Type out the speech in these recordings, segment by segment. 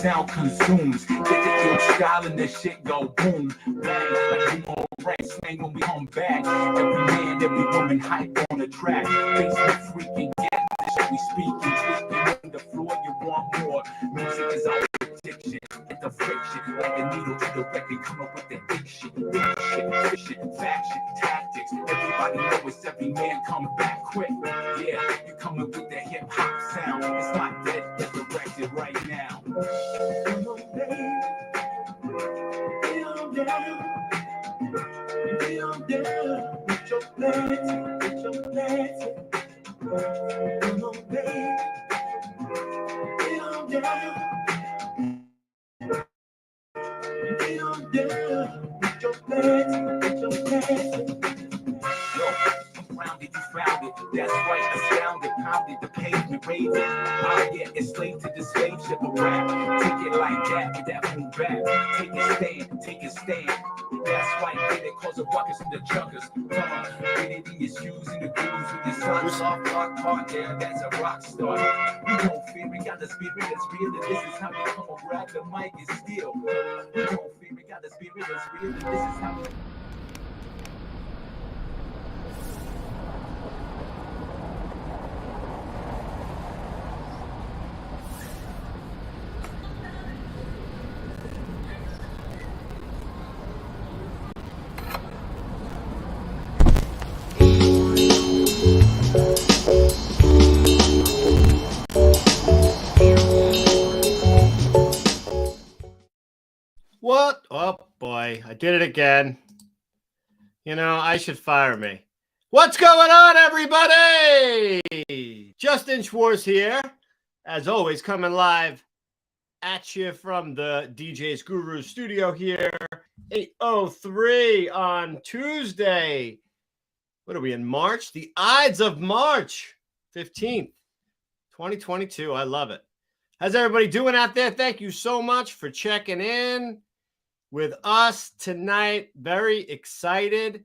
sound consumes. Get the ill style and this shit go boom. Bang, like we on rank, slang when we come back. Every man, every woman hype on the track. Facebook freaking get this shit we speaking. Tweaking on the floor, you want more. Music is our addiction. Get the friction, like a needle to the record. Come up with the big shit, fiction, faction, tactics. Everybody know it's every man come back quick. Yeah, you coming with the hip hop sound. It's not dead, it's directed right now. With your plenty, with your plenty. Come on, baby. Get on down. Get on down. With your plenty, with your plenty. Yo, I'm grounded, you found it. That's right, astounded, pounded, the pavement raving. I get enslaved to the spaceship of rap. Take it like that, with that boom back. Take a stand, take a stand. That's right, get it, cause the buckets and the chuggers. Come on, get it in your shoes and the grooves with your socks off. Rock part there, that's a rock star. We don't fear, we got the spirit that's real, and this is how we come and grab the mic and steal. We don't fear, we got the spirit that's real, and this is how we... What? Oh, boy. I did it again. You know, I should fire me. What's going on, everybody? Justin Schwartz here. As always, coming live at you from the DJ's Guru studio here. 8:03 on Tuesday. What are we in March? The Ides of March 15th, 2022. I love it. How's everybody doing out there? Thank you so much for checking in with us tonight. Very excited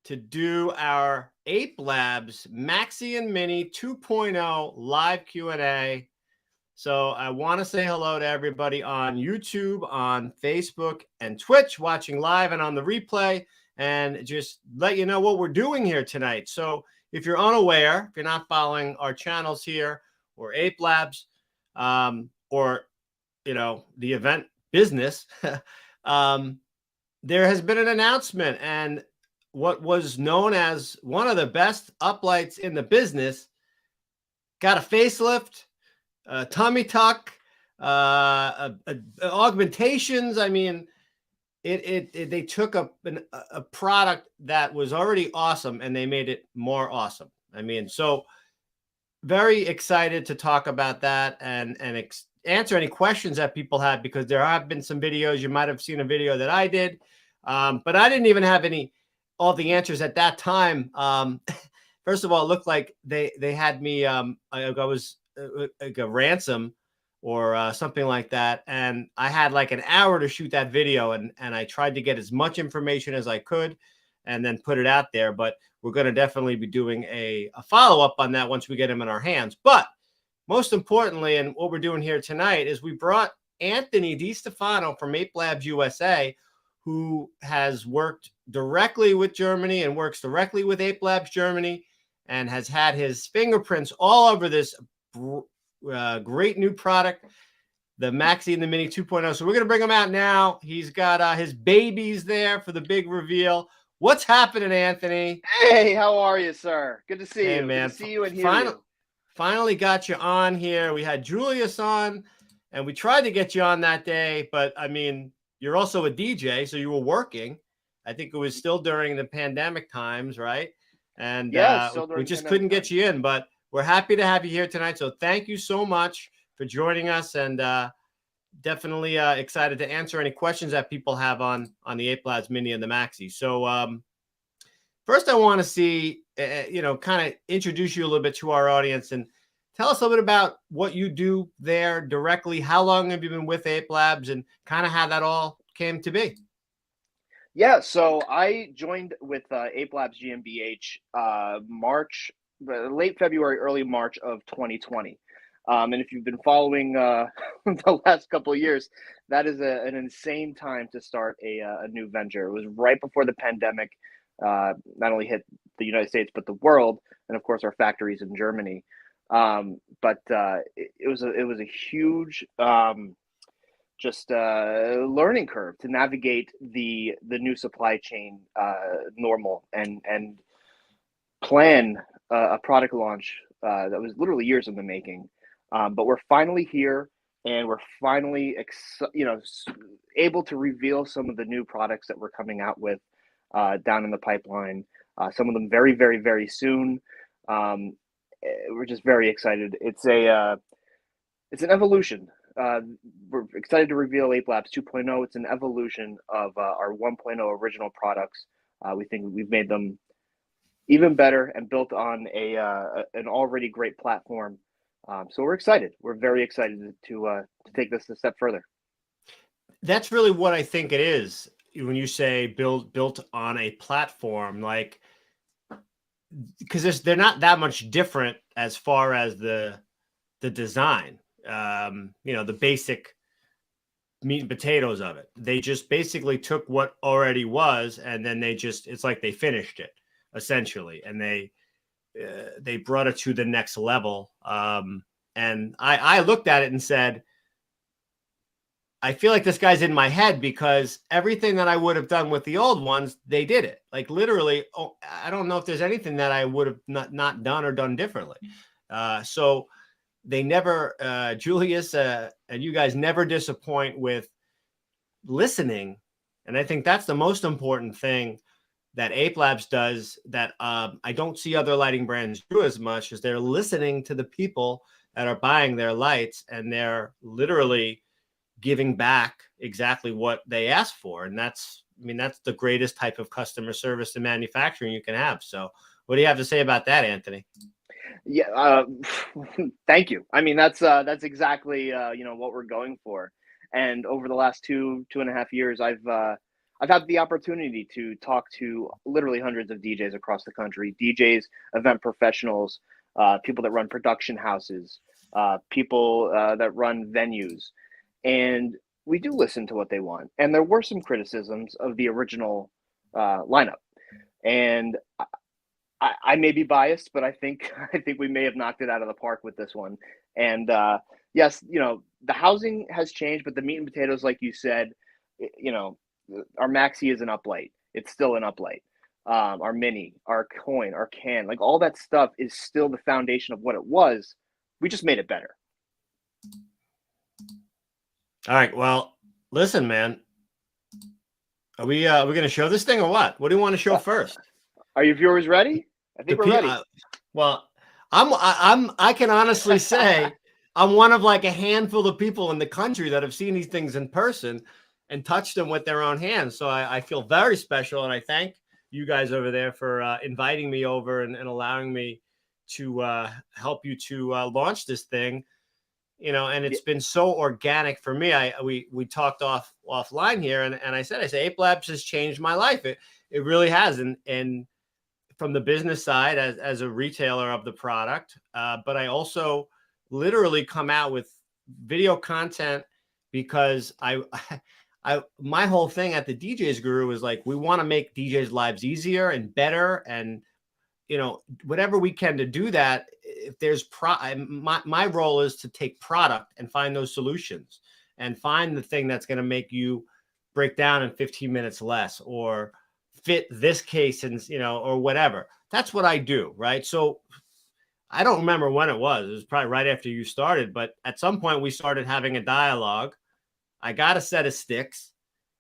to do our Ape Labs Maxi and Mini 2.0 live Q&A. So I want to say hello to everybody on YouTube, on Facebook, and Twitch, watching live and on the replay, and just let you know what we're doing here tonight. So if you're unaware, if you're not following our channels here or Ape Labs, or, you know, the event business, there has been an announcement, and what was known as one of the best uplights in the business got a facelift, a tummy tuck, augmentations. I mean, they took a product that was already awesome and they made it more awesome. I mean, so very excited to talk about that and answer any questions that people had, because there have been some videos. You might have seen a video that I did, but I didn't even have all the answers at that time. First of all, it looked like they had me, I was like a ransom or something like that. And I had like an hour to shoot that video, and I tried to get as much information as I could and then put it out there. But we're going to definitely be doing a follow-up on that once we get them in our hands. But most importantly, and what we're doing here tonight, is we brought Anthony Destefano from Ape Labs USA, who has worked directly with Germany and works directly with Ape Labs Germany and has had his fingerprints all over this great new product, the Maxi and the Mini 2.0. So we're going to bring him out now. He's got his babies there for the big reveal. What's happening, Anthony? Hey, how are you, sir? Good to see you. Man. Good to see you and hear you. Finally got you on here. We had Julius on, and we tried to get you on that day, but I mean, you're also a DJ, so you were working. I think it was still during the pandemic times, right? And yeah, we just couldn't get you in, but we're happy to have you here tonight. So thank you so much for joining us, and definitely excited to answer any questions that people have on the Ape Labs Mini and the Maxi. So first I want to see, kind of introduce you a little bit to our audience and tell us a little bit about what you do there directly. How long have you been with Ape Labs, and kind of how that all came to be? Yeah, so I joined with Ape Labs GmbH late February, early March of 2020. And if you've been following the last couple of years, that is an insane time to start a new venture. It was right before the pandemic not only hit the United States but the world, and of course our factories in Germany. But it was a huge learning curve to navigate the new supply chain normal and plan a product launch that was literally years in the making. But we're finally here, and we're finally able to reveal some of the new products that we're coming out with down in the pipeline. Some of them very, very, very soon. We're just very excited. It's an evolution. We're excited to reveal Ape Labs 2.0. It's an evolution of our 1.0 original products. We think we've made them even better and built on an already great platform. So we're excited. We're very excited to take this a step further. That's really what I think it is when you say built on a platform, like, because they're not that much different as far as the design. The basic meat and potatoes of it. They just basically took what already was, and then it's like they finished it essentially, and they brought it to the next level. And I looked at it and said, I feel like this guy's in my head, because everything that I would have done with the old ones, they did it. Like literally, I don't know if there's anything that I would have not done or done differently. So they never, Julius and you guys never disappoint with listening. And I think that's the most important thing that Ape Labs does that I don't see other lighting brands do as much, is they're listening to the people that are buying their lights, and they're literally giving back exactly what they asked for. And that's the greatest type of customer service in manufacturing you can have. So what do you have to say about that, Anthony? Yeah, thank you. That's exactly what we're going for. And over the last 2.5 years, I've had the opportunity to talk to literally hundreds of DJs across the country, DJs, event professionals, people that run production houses, people that run venues. And we do listen to what they want. And there were some criticisms of the original lineup. And I may be biased, but I think we may have knocked it out of the park with this one. And yes, the housing has changed, but the meat and potatoes, like you said, our Maxi is an uplight. It's still an uplight. Our mini, our coin, our can, like all that stuff is still the foundation of what it was. We just made it better. All right. Well, listen, man. Are we going to show this thing or what? What do you want to show first? Are your viewers ready? I think we're ready. Well, I can honestly say I'm one of like a handful of people in the country that have seen these things in person and touched them with their own hands. So I feel very special, and I thank you guys over there for inviting me over and allowing me to help you to launch this thing. And it's been so organic for me. We talked offline here, and I said Ape Labs has changed my life. It really has, and from the business side as a retailer of the product, but I also literally come out with video content because my whole thing at the DJs Guru is like, we want to make DJs' lives easier and better, and whatever we can to do that. If there's my role is to take product and find those solutions and find the thing that's going to make you break down in 15 minutes less, or fit this case, and or whatever. That's what I do, right? So I don't remember when it was probably right after you started, but at some point we started having a dialogue. I got a set of sticks.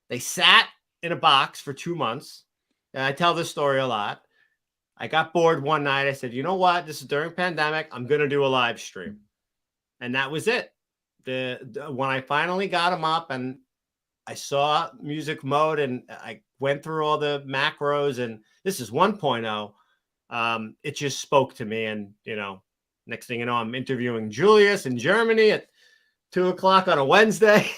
They sat in a box for 2 months, and I tell this story a lot. I got bored one night. I said, you know what? This is during pandemic. I'm going to do a live stream. And that was it. When I finally got them up and I saw music mode and I went through all the macros, and this is 1.0, it just spoke to me. And, next thing you know, I'm interviewing Julius in Germany at 2:00 on a Wednesday.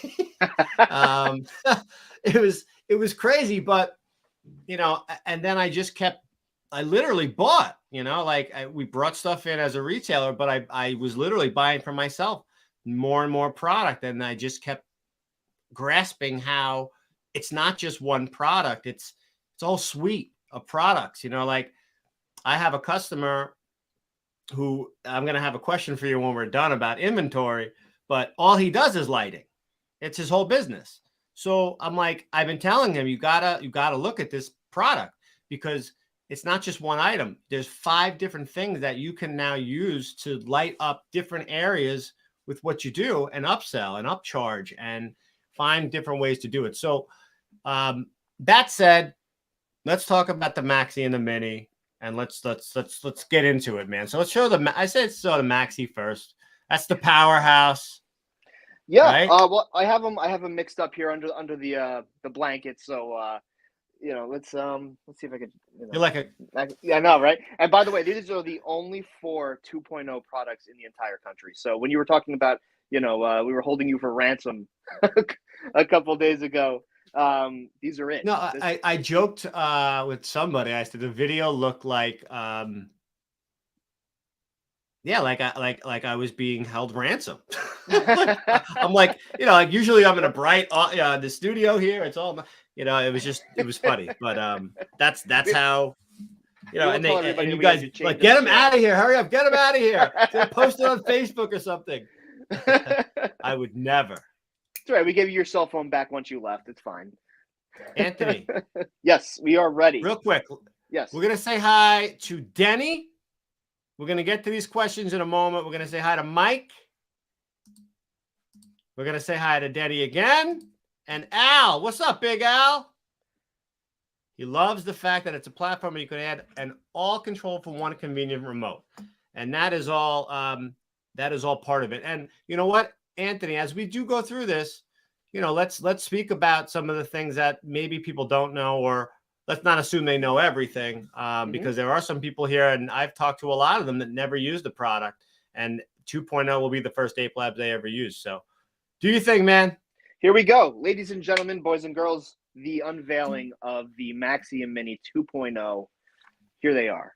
It was crazy, but, and then I just kept I literally bought, like we brought stuff in as a retailer, but I was literally buying for myself more and more product. And I just kept grasping how it's not just one product. It's all suite of products, like I have a customer who I'm going to have a question for you when we're done about inventory, but all he does is lighting. It's his whole business. So I'm like, I've been telling him, you gotta look at this product because it's not just one item. There's 5 different things that you can now use to light up different areas with what you do and upsell and upcharge and find different ways to do it. So that said, let's talk about the Maxi and the Mini, and let's get into it, man. So let's show I said show the Maxi first. That's the powerhouse. Yeah. Right? Well, I have them mixed up here under the blanket. So let's see if I could. You're like I know, right? And by the way, these are the only 4 2.0 products in the entire country. So when you were talking about, we were holding you for ransom a couple of days ago. These are it. No, I joked with somebody. I said the video looked like like I was being held ransom. I'm like, like usually I'm in a bright the studio here. It's all it was funny. But that's how and you guys like get him out of here. Hurry up, get him out of here. Post it on Facebook or something. I would never. That's right. We gave you your cell phone back once you left. It's fine. Anthony. Yes, we are ready. Real quick. Yes. We're going to say hi to Denny. We're going to get to these questions in a moment. We're going to say hi to Mike. We're going to say hi to Denny again. And Al. What's up, Big Al? He loves the fact that it's a platform where you can add an all control from one convenient remote. And that is all part of it. And you know what, Anthony, as we do go through this, let's speak about some of the things that maybe people don't know, or let's not assume they know everything, because there are some people here, and I've talked to a lot of them that never used the product, and 2.0 will be the first Ape Labs they ever use. So do your thing, man. Here we go. Ladies and gentlemen, boys and girls, the unveiling of the Maxi and Mini 2.0. Here they are.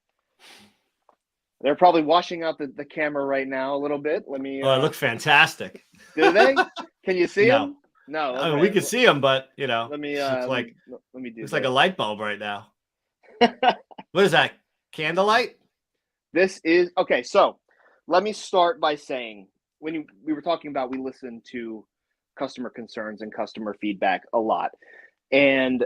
They're probably washing out the camera right now a little bit. Let me. Oh, it looks fantastic. Do they? Can you see them? No. Okay. I mean, we can see them, but let me. let me do. It's like a light bulb right now. What is that? Candlelight? This is okay. So, let me start by saying we were talking about, we listen to customer concerns and customer feedback a lot, and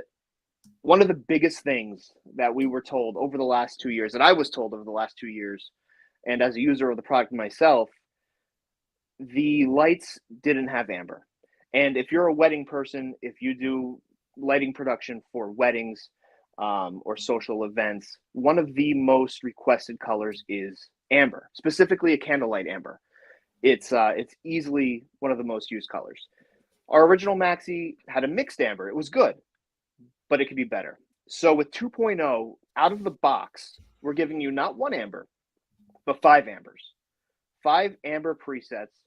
one of the biggest things that we were told over the last 2 years, that I was told over the last 2 years, and as a user of the product myself, the lights didn't have amber. And if you're a wedding person, if you do lighting production for weddings or social events, one of the most requested colors is amber, specifically a candlelight amber. It's easily one of the most used colors. Our original Maxi had a mixed amber. It was good, but it could be better. So with 2.0, out of the box, we're giving you not 1 amber, but 5 ambers. 5 amber presets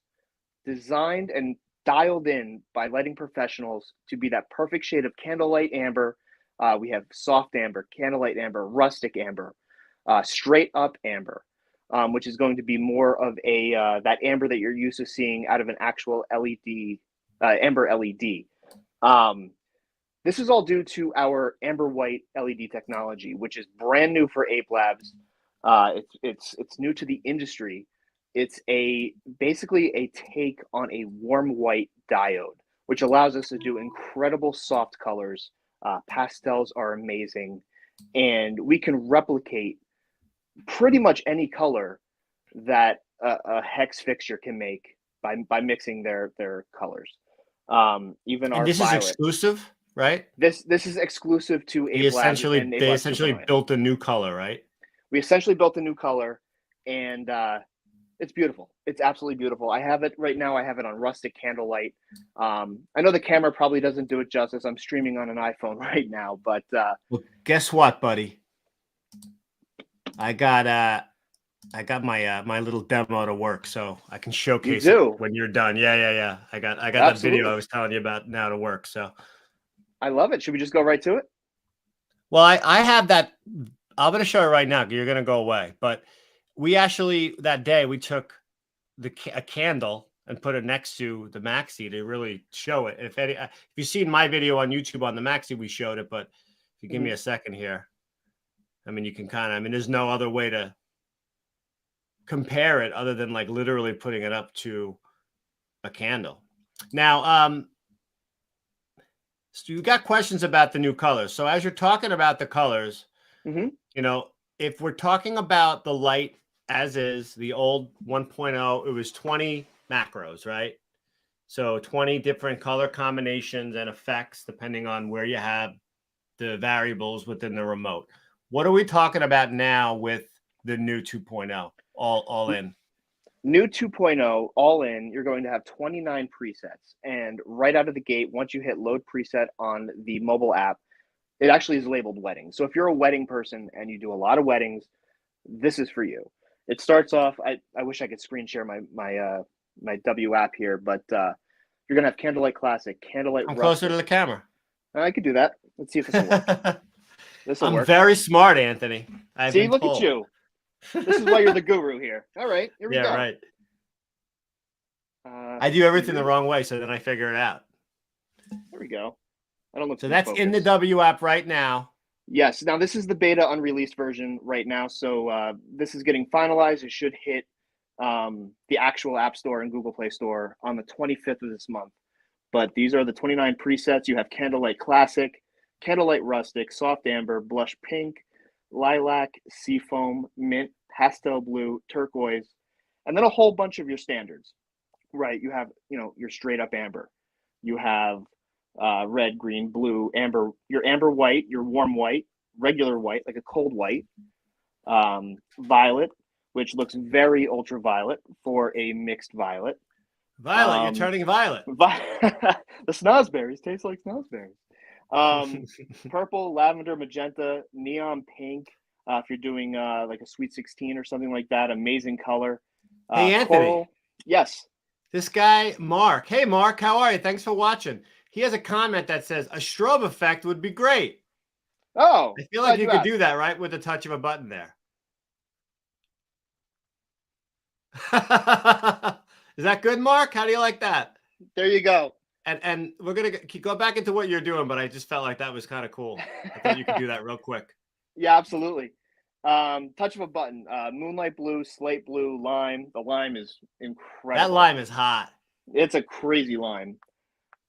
designed and dialed in by lighting professionals to be that perfect shade of candlelight amber. We have soft amber, candlelight amber, rustic amber, straight up amber, which is going to be more of a that amber that you're used to seeing out of an actual LED, amber LED. This is all due to our amber white LED technology, which is brand new for Ape Labs. It's new to the industry. It's basically a take on a warm white diode, which allows us to do incredible soft colors. Pastels are amazing, and we can replicate pretty much any color that a hex fixture can make by mixing their colors. Even our this violet. is exclusive, right? This is exclusive to Ape Labs. They essentially built a new color, right? We essentially built a new color, and it's beautiful. It's absolutely beautiful. I have it right now. I have it on rustic candlelight. I know the camera probably doesn't do it justice. I'm streaming on an iPhone right now, but well, guess what, buddy? I got my my little demo to work, so I can showcase it when you're done. Yeah. I got that video I was telling you about now to work. So I love it. Should we just go right to it? Well, I have that. I'm going to show you right now. You're going to go away. But we actually, that day, we took a candle and put it next to the Maxi to really show it. If you've seen my video on YouTube on the Maxi, we showed it. But if you give me a second here, I mean, you can kind of, I mean, there's no other way to compare it other than like literally putting it up to a candle. Now, so you got questions about the new colors. So as you're talking about the colors, you know, if we're talking about the light as is, the old 1.0, it was 20 macros, right? So 20 different color combinations and effects depending on where you have the variables within the remote. What are we talking about now with the new 2.0, all in? New 2.0, all in, you're going to have 29 presets. And right out of the gate, once you hit load preset on the mobile app, it actually is labeled wedding. So if you're a wedding person and you do a lot of weddings, this is for you. It starts off, I wish I could screen share my W app here, but you're going to have Candlelight Classic, Candlelight I'm Rustic. closer to the camera. I could do that. Let's see if this will work. This will I'm work. very smart, Anthony. See, look at you. This is why you're the guru here. All right, here we go. Yeah, right. I do everything the wrong way, so then I figure it out. There we go. I don't look. So that's in the W app right now. Yes. Now this is the beta unreleased version right now. So this is getting finalized. It should hit the actual App Store and Google Play Store on the 25th of this month. But these are the 29 presets. You have Candlelight Classic, Candlelight Rustic, Soft Amber, Blush Pink, Lilac, Seafoam, Mint, Pastel Blue, Turquoise, and then a whole bunch of your standards. Right, you have, you know, your straight up amber. You have red, green, blue, amber, your amber white, your warm white, regular white, like a cold white, violet, which looks very ultraviolet for a mixed violet. Violet, you're turning violet. The snozberries taste like snozberries. Purple, lavender, magenta, neon pink. If you're doing like a Sweet 16 or something like that, amazing color. Hey, Anthony. Coral. Yes. This guy, Mark. Hey, Mark, how are you? Thanks for watching. He has a comment that says, a strobe effect would be great. Oh. I feel like you could do that, right? With the touch of a button there. Is that good, Mark? How do you like that? There you go. And we're going to go back into what you're doing, but I just felt like that was kind of cool. I thought you could do that real quick. Yeah, absolutely. Touch of a button. Moonlight blue, slate blue, lime. The lime is incredible. That lime is hot. It's a crazy lime.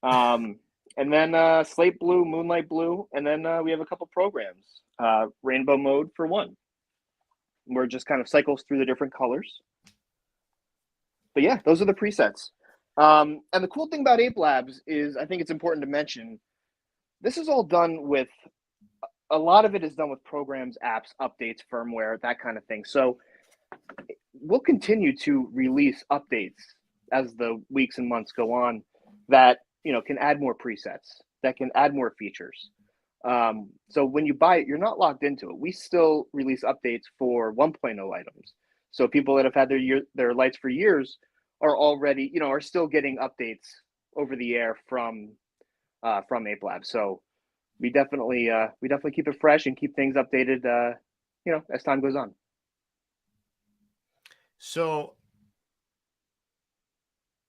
And then slate blue, moonlight blue, and then we have a couple programs. Rainbow mode for one, where it just kind of cycles through the different colors. But yeah, those are the presets. And the cool thing about Ape Labs is, I think it's important to mention, this is all done with, a lot of it is done with programs, apps, updates, firmware, that kind of thing. So we'll continue to release updates as the weeks and months go on that, you know, can add more presets, that can add more features. So when you buy it, you're not locked into it. We still release updates for 1.0 items. So people that have had their lights for years are already, you know, are still getting updates over the air from Ape Labs. So we definitely keep it fresh and keep things updated, you know, as time goes on. So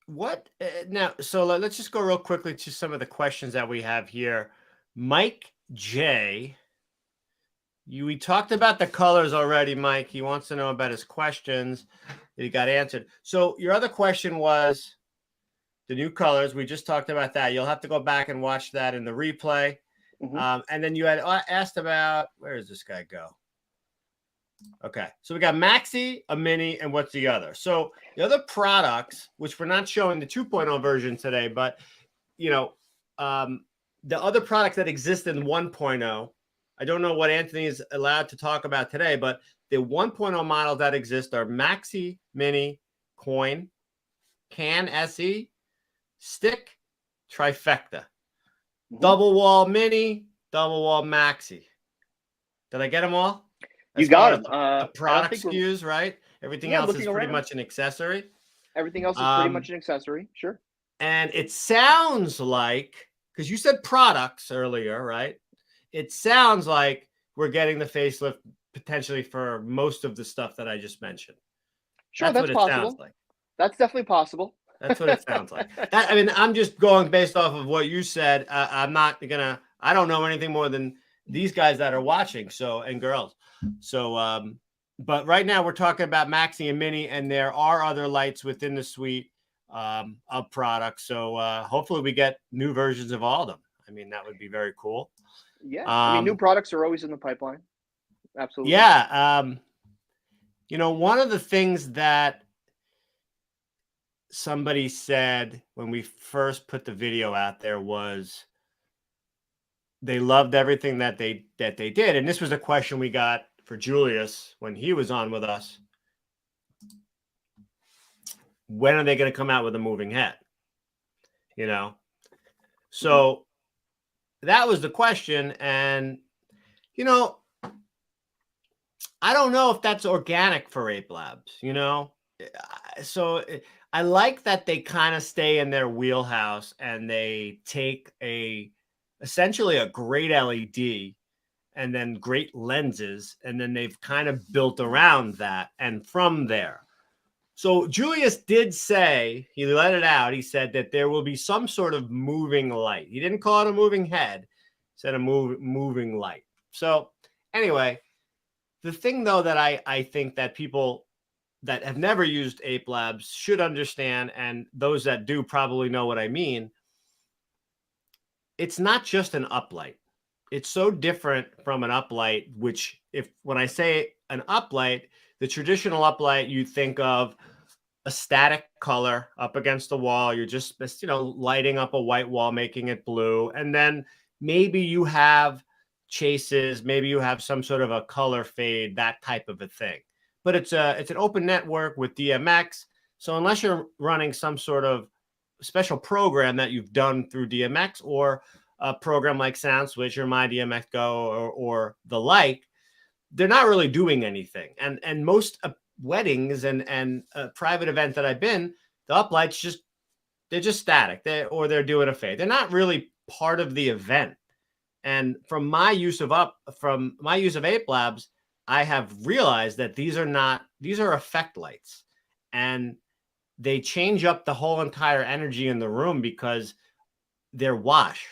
what now? So let's just go real quickly to some of the questions that we have here. Mike J. We talked about the colors already, Mike. He wants to know about his questions that he got answered. So your other question was the new colors. We just talked about that. You'll have to go back and watch that in the replay. And then you had asked about, where does this guy go? Okay. So we got Maxi, a mini, and what's the other? So the other products, which we're not showing the 2.0 version today, but, you know, the other products that exist in 1.0, I don't know what Anthony is allowed to talk about today, but the 1.0 models that exist are Maxi, Mini, Coin, Can SE, Stick, Trifecta, Double Wall Mini, Double Wall Maxi. Did I get them all? You got them. The product SKUs, right? Everything else is pretty much an accessory. Everything else is pretty much an accessory. Sure. And it sounds like, because you said products earlier, right? It sounds like we're getting the facelift potentially for most of the stuff that I just mentioned. Sure, That's that's what it sounds possible. like. That's definitely possible. That's what it sounds like. I mean, I'm just going based off of what you said. I'm not gonna. I don't know anything more than these guys that are watching. So and girls. So, but right now we're talking about Maxi and Mini, and there are other lights within the suite of products. So hopefully we get new versions of all of them. I mean, that would be very cool. Yeah, I mean, new products are always in the pipeline. Absolutely. Yeah. You know, one of the things that somebody said when we first put the video out there was they loved everything that they did, and this was a question we got for Julius when he was on with us. When are they going to come out with a moving head? You know, so that was the question, and you know, I don't know if that's organic for Ape Labs. You know, so I like that they kind of stay in their wheelhouse and they take essentially a great LED and then great lenses, and then they've kind of built around that and from there. So Julius did say, he let it out, he said that there will be some sort of moving light. He didn't call it a moving head, he said a moving light. So anyway, the thing though that I think that people that have never used Ape Labs should understand, and those that do probably know what I mean, it's not just an uplight. It's so different from an uplight, which when I say an uplight, the traditional uplight, you think of a static color up against the wall. You're just, you know, lighting up a white wall, making it blue. And then maybe you have chases, maybe you have some sort of a color fade, that type of a thing. But it's an open network with DMX. So unless you're running some sort of special program that you've done through DMX or a program like SoundSwitch or MyDMX Go or the like, they're not really doing anything. And most weddings and private events that I've been, the uplights they're just static. They're doing a fade. They're not really part of the event. And from my use of Ape Labs, I have realized that these are effect lights, and they change up the whole entire energy in the room because they're wash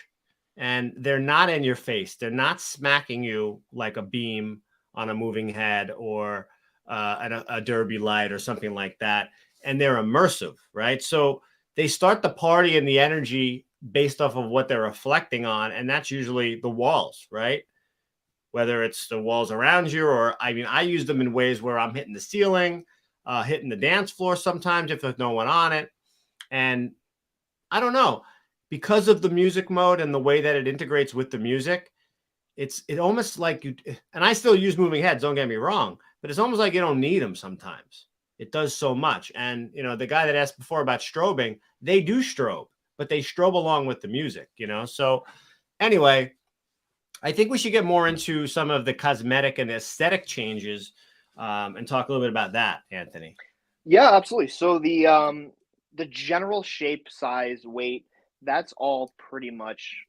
and they're not in your face. They're not smacking you like a beam on a moving head or a derby light or something like that. And they're immersive, right? So they start the party and the energy based off of what they're reflecting on. And that's usually the walls, right? Whether it's the walls around you or, I mean, I use them in ways where I'm hitting the ceiling, hitting the dance floor sometimes if there's no one on it. And I don't know, because of the music mode and the way that it integrates with the music, it almost like you, and I still use moving heads, don't get me wrong, but it's almost like you don't need them sometimes. It does so much. And, you know, the guy that asked before about strobing, they do strobe, but they strobe along with the music, you know? So anyway, I think we should get more into some of the cosmetic and aesthetic changes and talk a little bit about that, Anthony. Yeah, absolutely. So the general shape, size, weight, that's all pretty much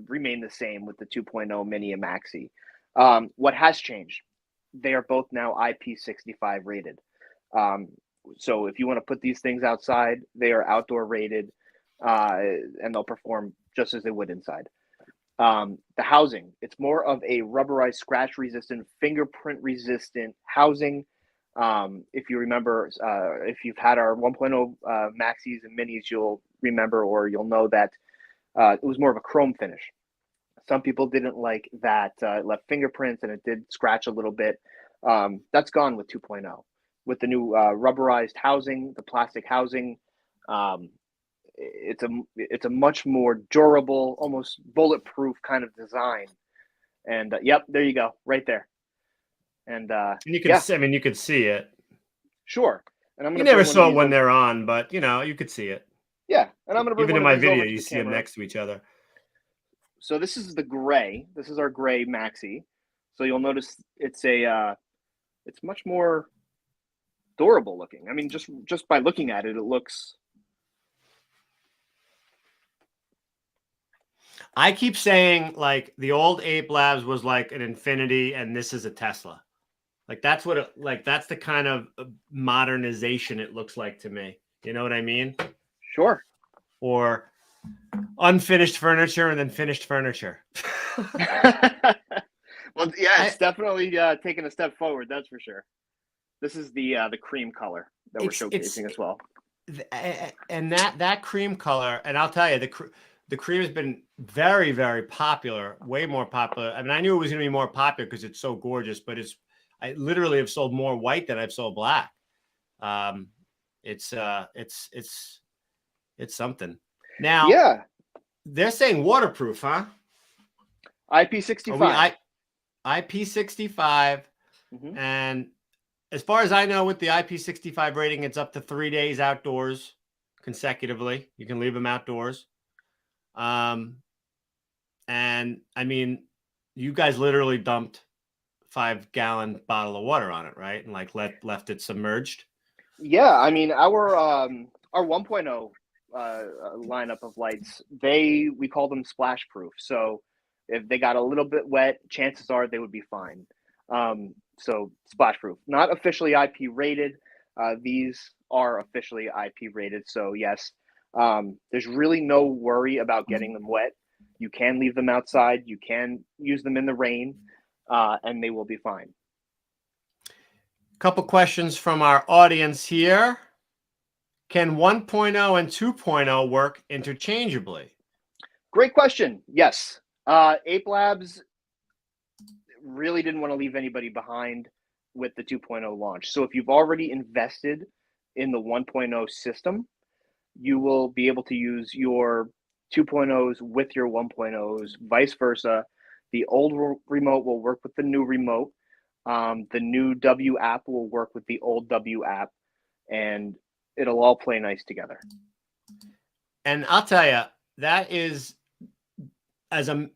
remain the same with the 2.0 Mini and Maxi. What has changed? They are both now IP65 rated. So if you want to put these things outside, they are outdoor rated, and they'll perform just as they would inside. The housing, it's more of a rubberized, scratch resistant, fingerprint resistant housing. If you remember, if you've had our 1.0 Maxis and Minis, you'll remember or you'll know that it was more of a chrome finish. Some people didn't like that. It left fingerprints and it did scratch a little bit. That's gone with 2.0. With the new rubberized housing, the plastic housing, it's a much more durable, almost bulletproof kind of design. And yep, there you go, right there. And you can, I mean, you could see it. Sure. And I'm you never saw it when they're on, but you know, you could see it. Yeah, and I'm gonna bring even in my video, you see them next to each other. So this is the gray. This is our gray Maxi. So you'll notice it's much more durable looking. I mean, just by looking at it, it looks. I keep saying like the old Ape Labs was like an Infinity and this is a Tesla. Like that's what that's the kind of modernization it looks like to me. You know what I mean? Sure. Or unfinished furniture and then finished furniture. Well, yeah, it's definitely taking a step forward. That's for sure. This is the cream color that we're showcasing as well. And that cream color, and I'll tell you, the cream has been very, very popular, way more popular. I mean, I knew it was going to be more popular because it's so gorgeous, but I literally have sold more white than I've sold black. It's something. Now, yeah, they're saying waterproof, huh? IP65. IP65, and as far as I know, with the IP65 rating, it's up to 3 days outdoors consecutively. You can leave them outdoors. And I mean, you guys literally dumped 5-gallon bottle of water on it, right? And like left it submerged. Yeah, I mean our 1.0 lineup of lights, we call them splash proof. So if they got a little bit wet, chances are they would be fine. So splash proof, not officially IP rated. These are officially IP rated. So yes, there's really no worry about getting them wet. You can leave them outside. You can use them in the rain, and they will be fine. Couple questions from our audience here. Can 1.0 and 2.0 work interchangeably? Great question. Yes. Ape Labs really didn't want to leave anybody behind with the 2.0 launch. So if you've already invested in the 1.0 system, you will be able to use your 2.0s with your 1.0s, vice versa. The old remote will work with the new remote. The new W app will work with the old W app, and it'll all play nice together. And I'll tell you, that is, as a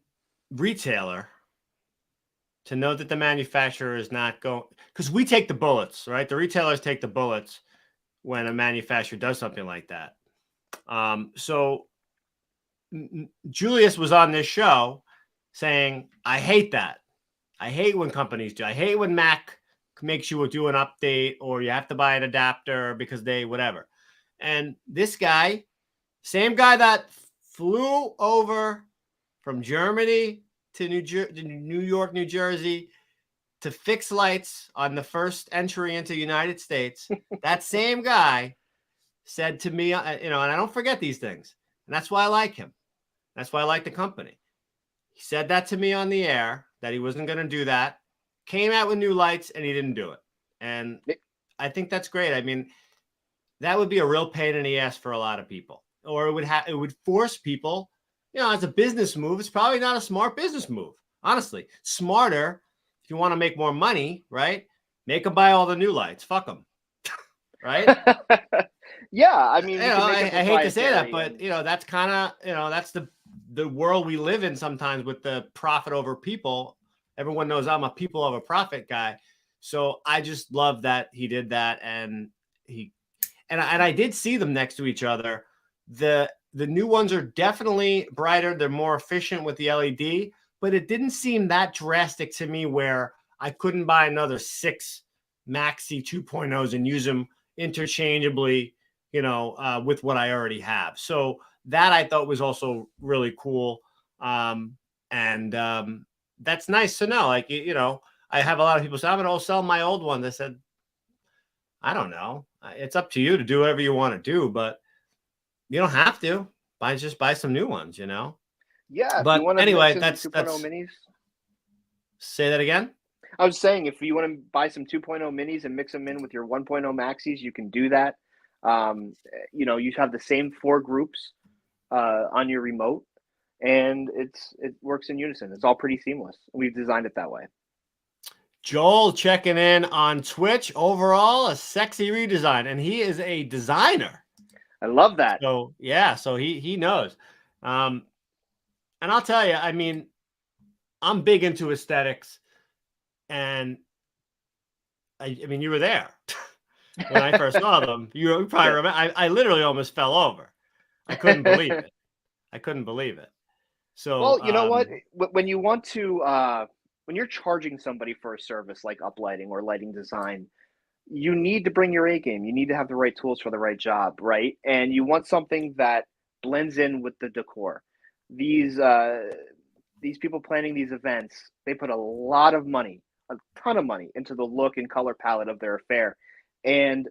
retailer, to know that the manufacturer is not going, because we take the bullets, right? The retailers take the bullets when a manufacturer does something like that. So Julius was on this show saying, I hate that. I hate when companies do. I hate when Mac makes you do an update or you have to buy an adapter because they whatever. And this guy, same guy that flew over from Germany to New York, New Jersey to fix lights on the first entry into the United States, that same guy said to me, and I don't forget these things. And that's why I like him. That's why I like the company. He said that to me on the air, that he wasn't going to do that. Came out with new lights, and he didn't do it. And I think that's great. I mean, that would be a real pain in the ass for a lot of people. Or it would force people, as a business move. It's probably not a smart business move. Honestly, smarter if you want to make more money, right? Make them buy all the new lights. Fuck them. Right? Yeah, I mean, I hate to say that, but that's kind of that's the world we live in sometimes with the profit over people. Everyone knows I'm a people over profit guy, so I just love that he did that, and I did see them next to each other. The new ones are definitely brighter. They're more efficient with the LED, but it didn't seem that drastic to me where I couldn't buy another 6 Maxi 2.0s and use them interchangeably, with what I already have. So that I thought was also really cool. And that's nice to know. Like, I have a lot of people say, I'm going to sell my old one. They said, I don't know. It's up to you to do whatever you want to do, but you don't have to. Just buy some new ones, Yeah. But anyway, that's 2.0 minis. Say that again. I was saying, if you want to buy some 2.0 minis and mix them in with your 1.0 Maxis, you can do that. You have the same 4 groups on your remote, and it works in unison. It's all pretty seamless. We've designed it that way. Joel checking in on Twitch. Overall, a sexy redesign, and he is a designer. I love that. So yeah, so he knows. And I'll tell you, I mean, I'm big into aesthetics, and I mean, you were there when I first saw them. You probably remember. I literally almost fell over. I couldn't believe it. So, Well, you know what? When you want to, when you're charging somebody for a service like uplighting or lighting design, you need to bring your A game. You need to have the right tools for the right job, right? And you want something that blends in with the decor. These people planning these events, they put a lot of money, a ton of money into the look and color palette of their affair. And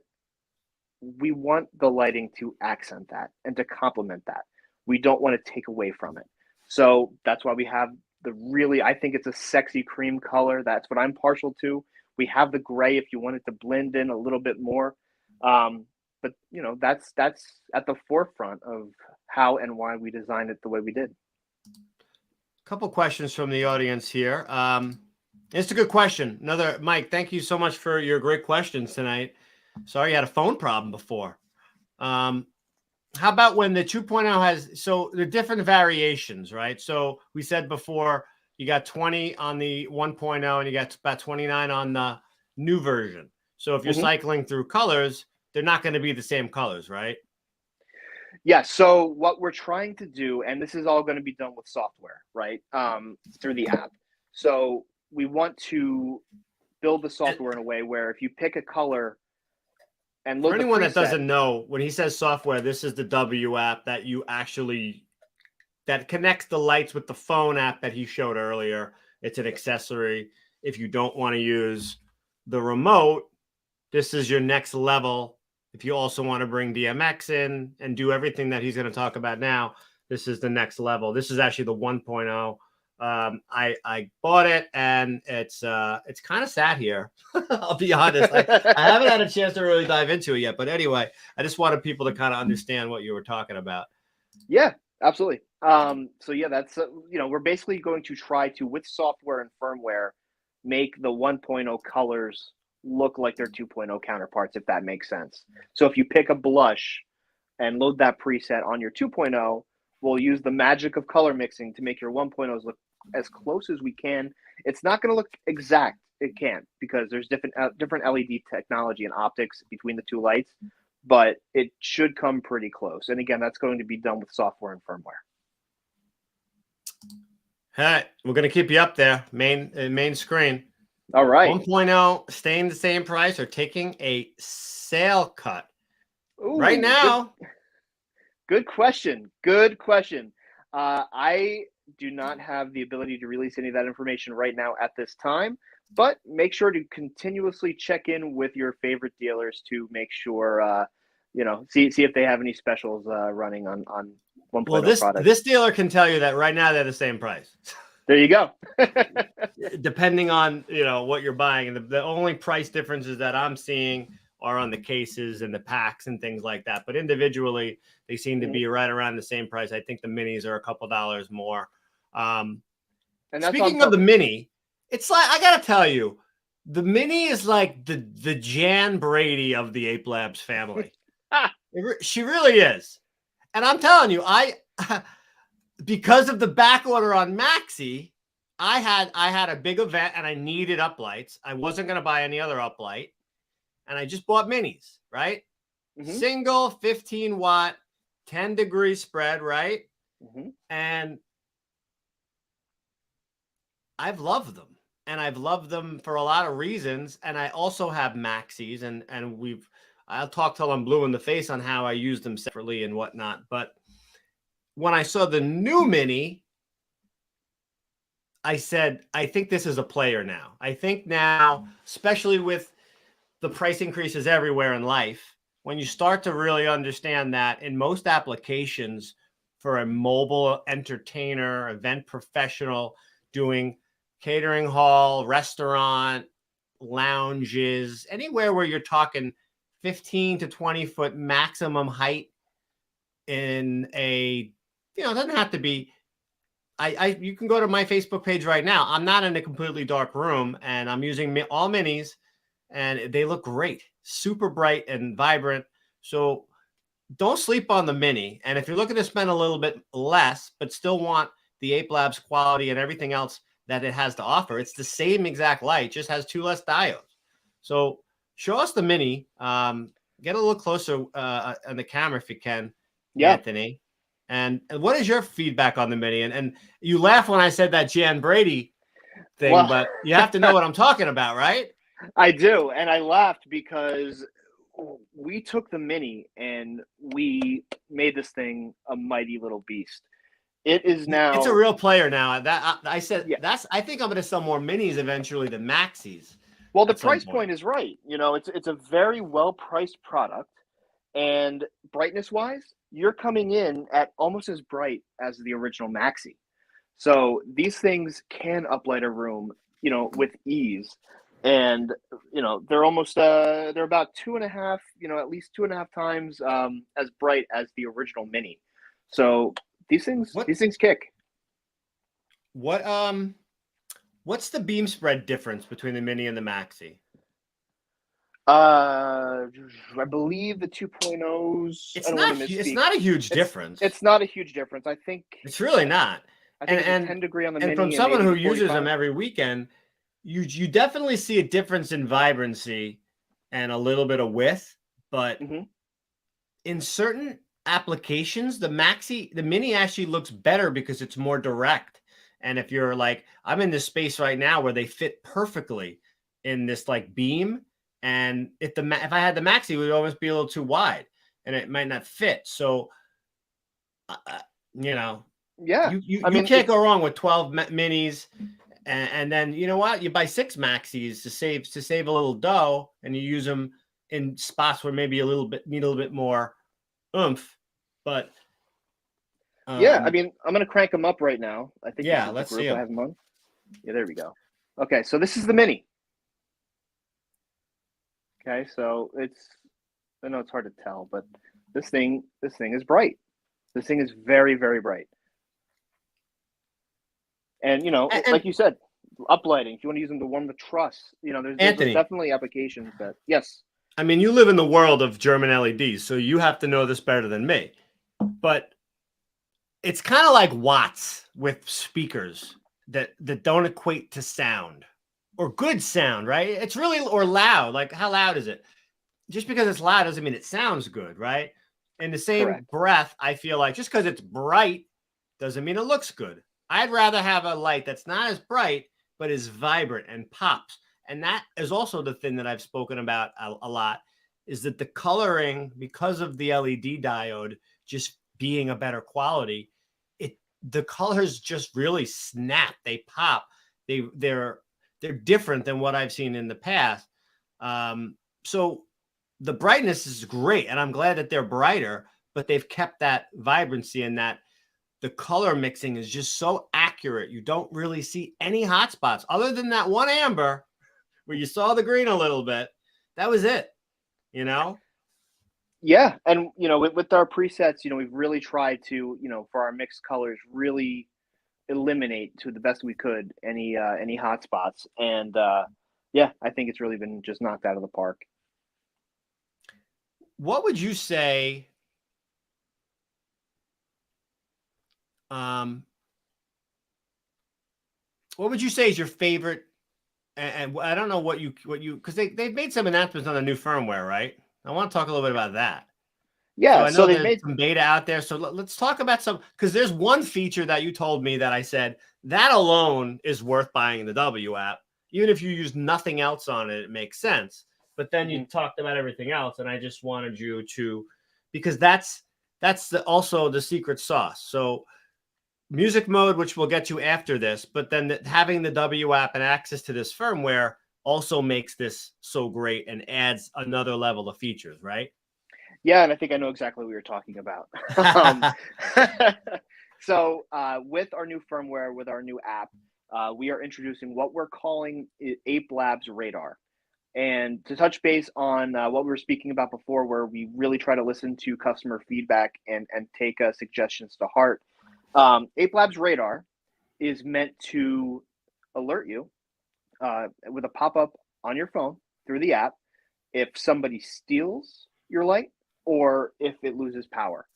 we want the lighting to accent that and to complement that. We don't want to take away from it. So that's why we have the really, I think it's a sexy cream color. That's what I'm partial to. We have the gray if you want it to blend in a little bit more. But you know, that's at the forefront of how and why we designed it the way we did. Couple questions from the audience here. It's a good question. Another Mike, thank you so much for your great questions tonight. Sorry you had a phone problem before. How about when the 2.0 has, so the different variations, right? So we said before you got 20 on the 1.0 and you got about 29 on the new version. So if you're cycling through colors, they're not going to be the same colors, right? Yeah. So what we're trying to do, and this is all going to be done with software, right? Through the app. So we want to build the software in a way where if you pick a color and load for anyone the preset, that doesn't know, when he says software, this is the W app that you actually, that connects the lights with the phone app that he showed earlier. It's an accessory. If you don't want to use the remote, this is your next level. If you also want to bring DMX in and do everything that he's going to talk about now, this is the next level. This is actually the 1.0. I bought it and it's kind of sat here. I'll be honest. I haven't had a chance to really dive into it yet. But anyway, I just wanted people to kind of understand what you were talking about. Yeah, absolutely. So yeah, that's you know, we're basically going to try to, with software and firmware, make the 1.0 colors look like their 2.0 counterparts, if that makes sense. So if you pick a blush and load that preset on your 2.0, we'll use the magic of color mixing to make your 1.0s look as close as we can. It's not going to look exact. It can't, because there's different LED technology and optics between the two lights, but it should come pretty close. And again, that's going to be done with software and firmware. Hey, we're going to keep you up there, main screen. All right. 1.0 staying the same price or taking a sale cut? Ooh, right now. Good question. Good question. I do not have the ability to release any of that information right now at this time, but make sure to continuously check in with your favorite dealers to make sure, you know, see if they have any specials running on 1.0 products. This dealer can tell you that right now they're the same price. There you go. Depending on, you know, what you're buying. And the only price differences that I'm seeing are on the cases and the packs and things like that. But individually, they seem to be right around the same price. I think the minis are a couple dollars more. And speaking of the mini, it's like, I got to tell you, the mini is like the Jan Brady of the Ape Labs family. She really is. And I'm telling you, because of the back order on Maxi, I had a big event and I needed uplights. I wasn't going to buy any other uplight. And I just bought minis, right? Single 15 watt, 10-degree spread, right? And I've loved them. And I've loved them for a lot of reasons. And I also have Maxis, and I'll talk till I'm blue in the face on how I use them separately and whatnot. But when I saw the new mini, I said, I think this is a player now. I think now, especially with the price increases everywhere in life, when you start to really understand that in most applications for a mobile entertainer, event professional doing catering hall, restaurant, lounges, anywhere where you're talking 15 to 20 foot maximum height in a, you know, it doesn't have to be, you can go to my Facebook page right now. I'm not in a completely dark room and I'm using all minis and they look great, super bright and vibrant. So don't sleep on the mini. And if you're looking to spend a little bit less, but still want the Ape Labs quality and everything else that it has to offer, it's the same exact light, just has 2 less diodes. So show us the mini. Get a little closer on the camera if you can, Anthony. And what is your feedback on the Mini? And you laugh when I said that Jan Brady thing, Well, but you have to know what I'm talking about, right? I do, and I laughed because we took the Mini and we made this thing a mighty little beast. It is It's a now, real player now. That I said yeah. I think I'm going to sell more Minis eventually than Maxis Well, the at some price point. point is right. It's a very well priced product, and brightness wise, you're coming in at almost as bright as the original Maxi. So these things can uplight a room, with ease. And they're almost they're about 2.5, at least 2.5 times as bright as the original Mini. So these things What kick. what what's the beam spread difference between the Mini and the Maxi? I believe the 2.0s. It's I don't want not to misspeak. it's not a huge difference. It's not a huge difference. I think It's really not. it's a And 10 degree on the and Mini, from and someone maybe who the uses 45. them every weekend, you definitely see a difference in vibrancy and a little bit of width, but Mm-hmm. in certain applications, the Mini actually looks better because it's more direct. And if you're like, I'm in this space right now where they fit perfectly in this like beam, and if I had the Maxi, it would almost be a little too wide, and it might not fit. So, you know, Yeah, I you mean, can't go wrong with 12 Minis, and then you know what? You buy 6 Maxis to save a little dough, and you use them in spots where maybe need a little bit more oomph. But yeah, I mean, I'm gonna crank them up right now. I think this yeah, is the let's see group I them. have them on. Yeah, there we go. Okay, so this is the Mini. Okay, so I know it's hard to tell, but this thing is bright. This thing is very, very bright. And And like you said, uplighting. If you want to use them to warm the truss, there's Anthony, definitely applications that yes. I mean, you live in the world of German LEDs, so you have to know this better than me. But it's kind of like watts with speakers that don't equate to sound or good sound, right? It's really or loud. Like how loud is it? Just because it's loud doesn't mean it sounds good, right? In the same Correct. breath, I feel like just because it's bright doesn't mean it looks good. I'd rather have a light that's not as bright, but is vibrant and pops. And that is also the thing that I've spoken about a lot is that the coloring, because of the LED diode just being a better quality, the colors just really snap. They pop. They're different than what I've seen in the past. So the brightness is great, and I'm glad that they're brighter, but they've kept that vibrancy and that the color mixing is just so accurate. You don't really see any hot spots other than that one amber where you saw the green a little bit. That was it, you know? Yeah, and with our presets, we've really tried to, for our mixed colors, really eliminate to the best we could any hot spots, and yeah, I think it's really been just knocked out of the park. What would you say? What would you say is your favorite? And I don't know what you because they've made some announcements on the new firmware, right? I want to talk a little bit about that. Yeah, So I know they've there's made some beta out there. So let's talk about some because there's one feature that you told me that I said that alone is worth buying the W app. Even if you use nothing else on it, it makes sense. But then you talked about everything else, and I just wanted you to because that's also the secret sauce. So music mode, which we'll get to after this, but then having the W app and access to this firmware also makes this so great and adds another level of features, right? Yeah, and I think I know exactly what you're talking about. So with our new firmware, with our new app, we are introducing what we're calling Ape Labs Radar. And to touch base on what we were speaking about before, where we really try to listen to customer feedback and take suggestions to heart, Ape Labs Radar is meant to alert you with a pop-up on your phone through the app if somebody steals your light or if it loses power.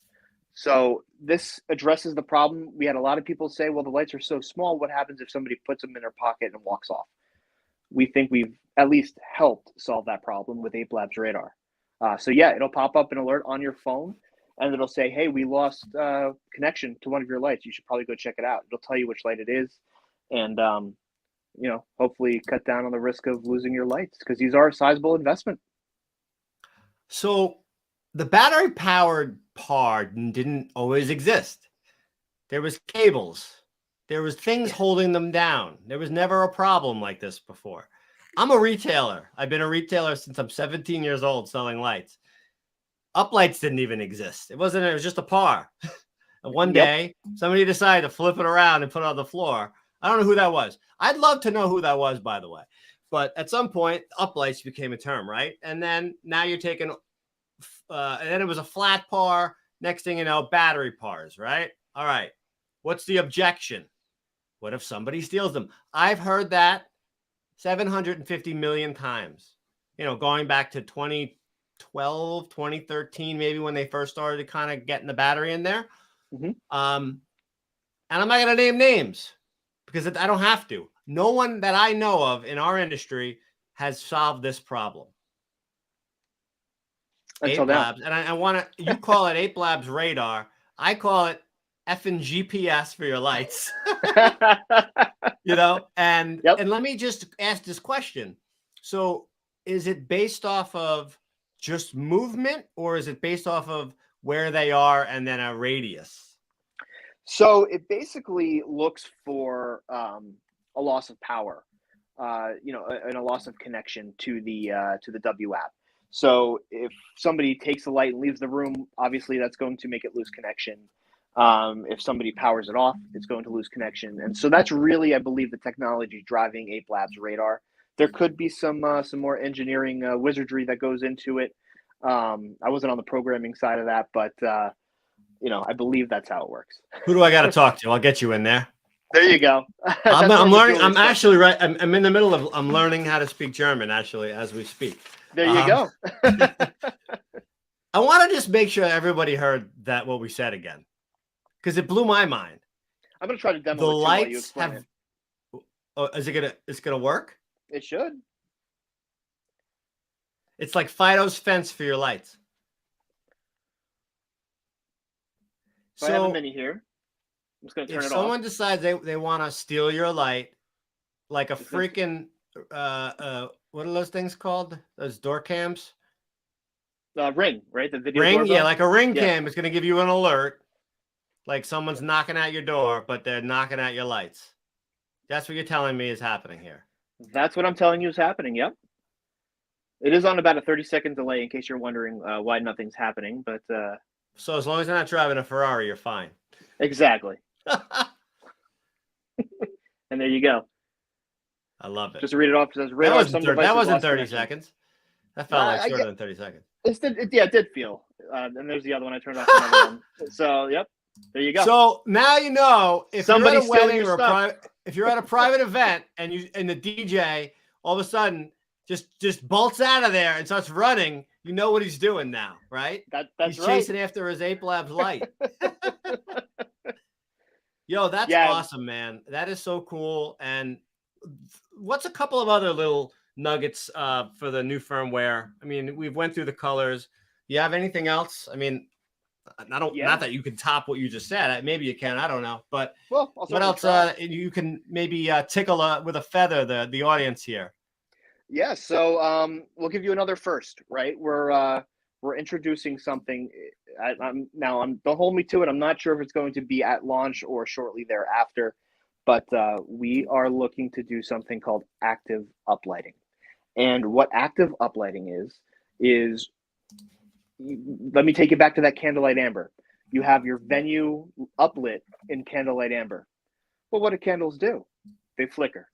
So this addresses the problem. We had a lot of people say, well, the lights are so small. What happens if somebody puts them in their pocket and walks off? We think we've at least helped solve that problem with Ape Labs Radar. So yeah, it'll pop up an alert on your phone. and it'll say, hey, we lost connection to one of your lights. You should probably go check it out. It'll tell you which light it is, and hopefully cut down on the risk of losing your lights, because these are a sizable investment. So the battery powered part didn't always exist. There was cables. There was things holding them down. There was never a problem like this before. I'm a retailer. I've been a retailer since I'm 17 years old selling lights. Uplights didn't even exist. It was just a par. And one day, somebody decided to flip it around and put it on the floor. I don't know who that was. I'd love to know who that was, by the way. But at some point, uplights became a term, right? And then now you're taking, and then it was a flat par. Next thing you know, battery pars, right? All right. What's the objection? What if somebody steals them? I've heard that 750 million times, going back to 2012, 2013, maybe when they first started kind of getting the battery in there. Mm-hmm. And I'm not going to name names because I don't have to. No one that I know of in our industry has solved this problem. Ape Labs. And I want to, you call it Ape Labs radar. I call it effing GPS for your lights. And let me just ask this question. So is it based off of just movement, or is it based off of where they are and then a radius? So it basically looks for a loss of power, and a loss of connection to the W app. So if somebody takes the light and leaves the room, obviously that's going to make it lose connection. If somebody powers it off, it's going to lose connection. And so that's really, I believe, the technology driving Ape Labs radar. There could be some more engineering wizardry that goes into it. I wasn't on the programming side of that, but I believe that's how it works. Who do I got to talk to? I'll get you in there. There you go. I'm learning. I'm actually right. I'm in the middle of. I'm learning how to speak German actually as we speak. There you go. I want to just make sure everybody heard that what we said again, because it blew my mind. I'm gonna try to demo the it lights while you explain have. Oh, is it gonna? It's gonna work. It should. It's like Fido's fence for your lights. So I have a mini here. I'm just going to turn it off. If someone decides they want to steal your light, like a freaking, what are those things called? Those door cams? Ring, right? The video ring, doorbell? Yeah, like a ring cam is going to give you an alert, like someone's knocking at your door, but they're knocking at your lights. That's what you're telling me is happening here. That's what I'm telling you is happening, yep. It is on about a 30-second delay in case you're wondering why nothing's happening, but... So as long as you're not driving a Ferrari, you're fine. Exactly. And there you go. I love it. Just to read it off, it says that wasn't 30 seconds. That felt like shorter than 30 seconds. It did feel. And there's the other one. I turned off another one. So, yep. There you go. So now you know if somebody you're at a wedding or if you're at a private event and the DJ all of a sudden just bolts out of there and starts running, you know what he's doing now, right? That's he's chasing after his Ape Labs light. Yo, that's awesome, man. That is so cool. And what's a couple of other little nuggets for the new firmware? I mean, we've went through the colors. You have anything else? I mean, not that you can top what you just said. Maybe you can. I don't know. But what else you can maybe tickle with a feather the audience here? Yeah. So we'll give you another first, right? We're introducing something. Don't hold me to it. I'm not sure if it's going to be at launch or shortly thereafter, but we are looking to do something called active uplighting. And what active uplighting is let me take you back to that candlelight amber. You have your venue uplit in candlelight amber. Well, what do candles do? They flicker.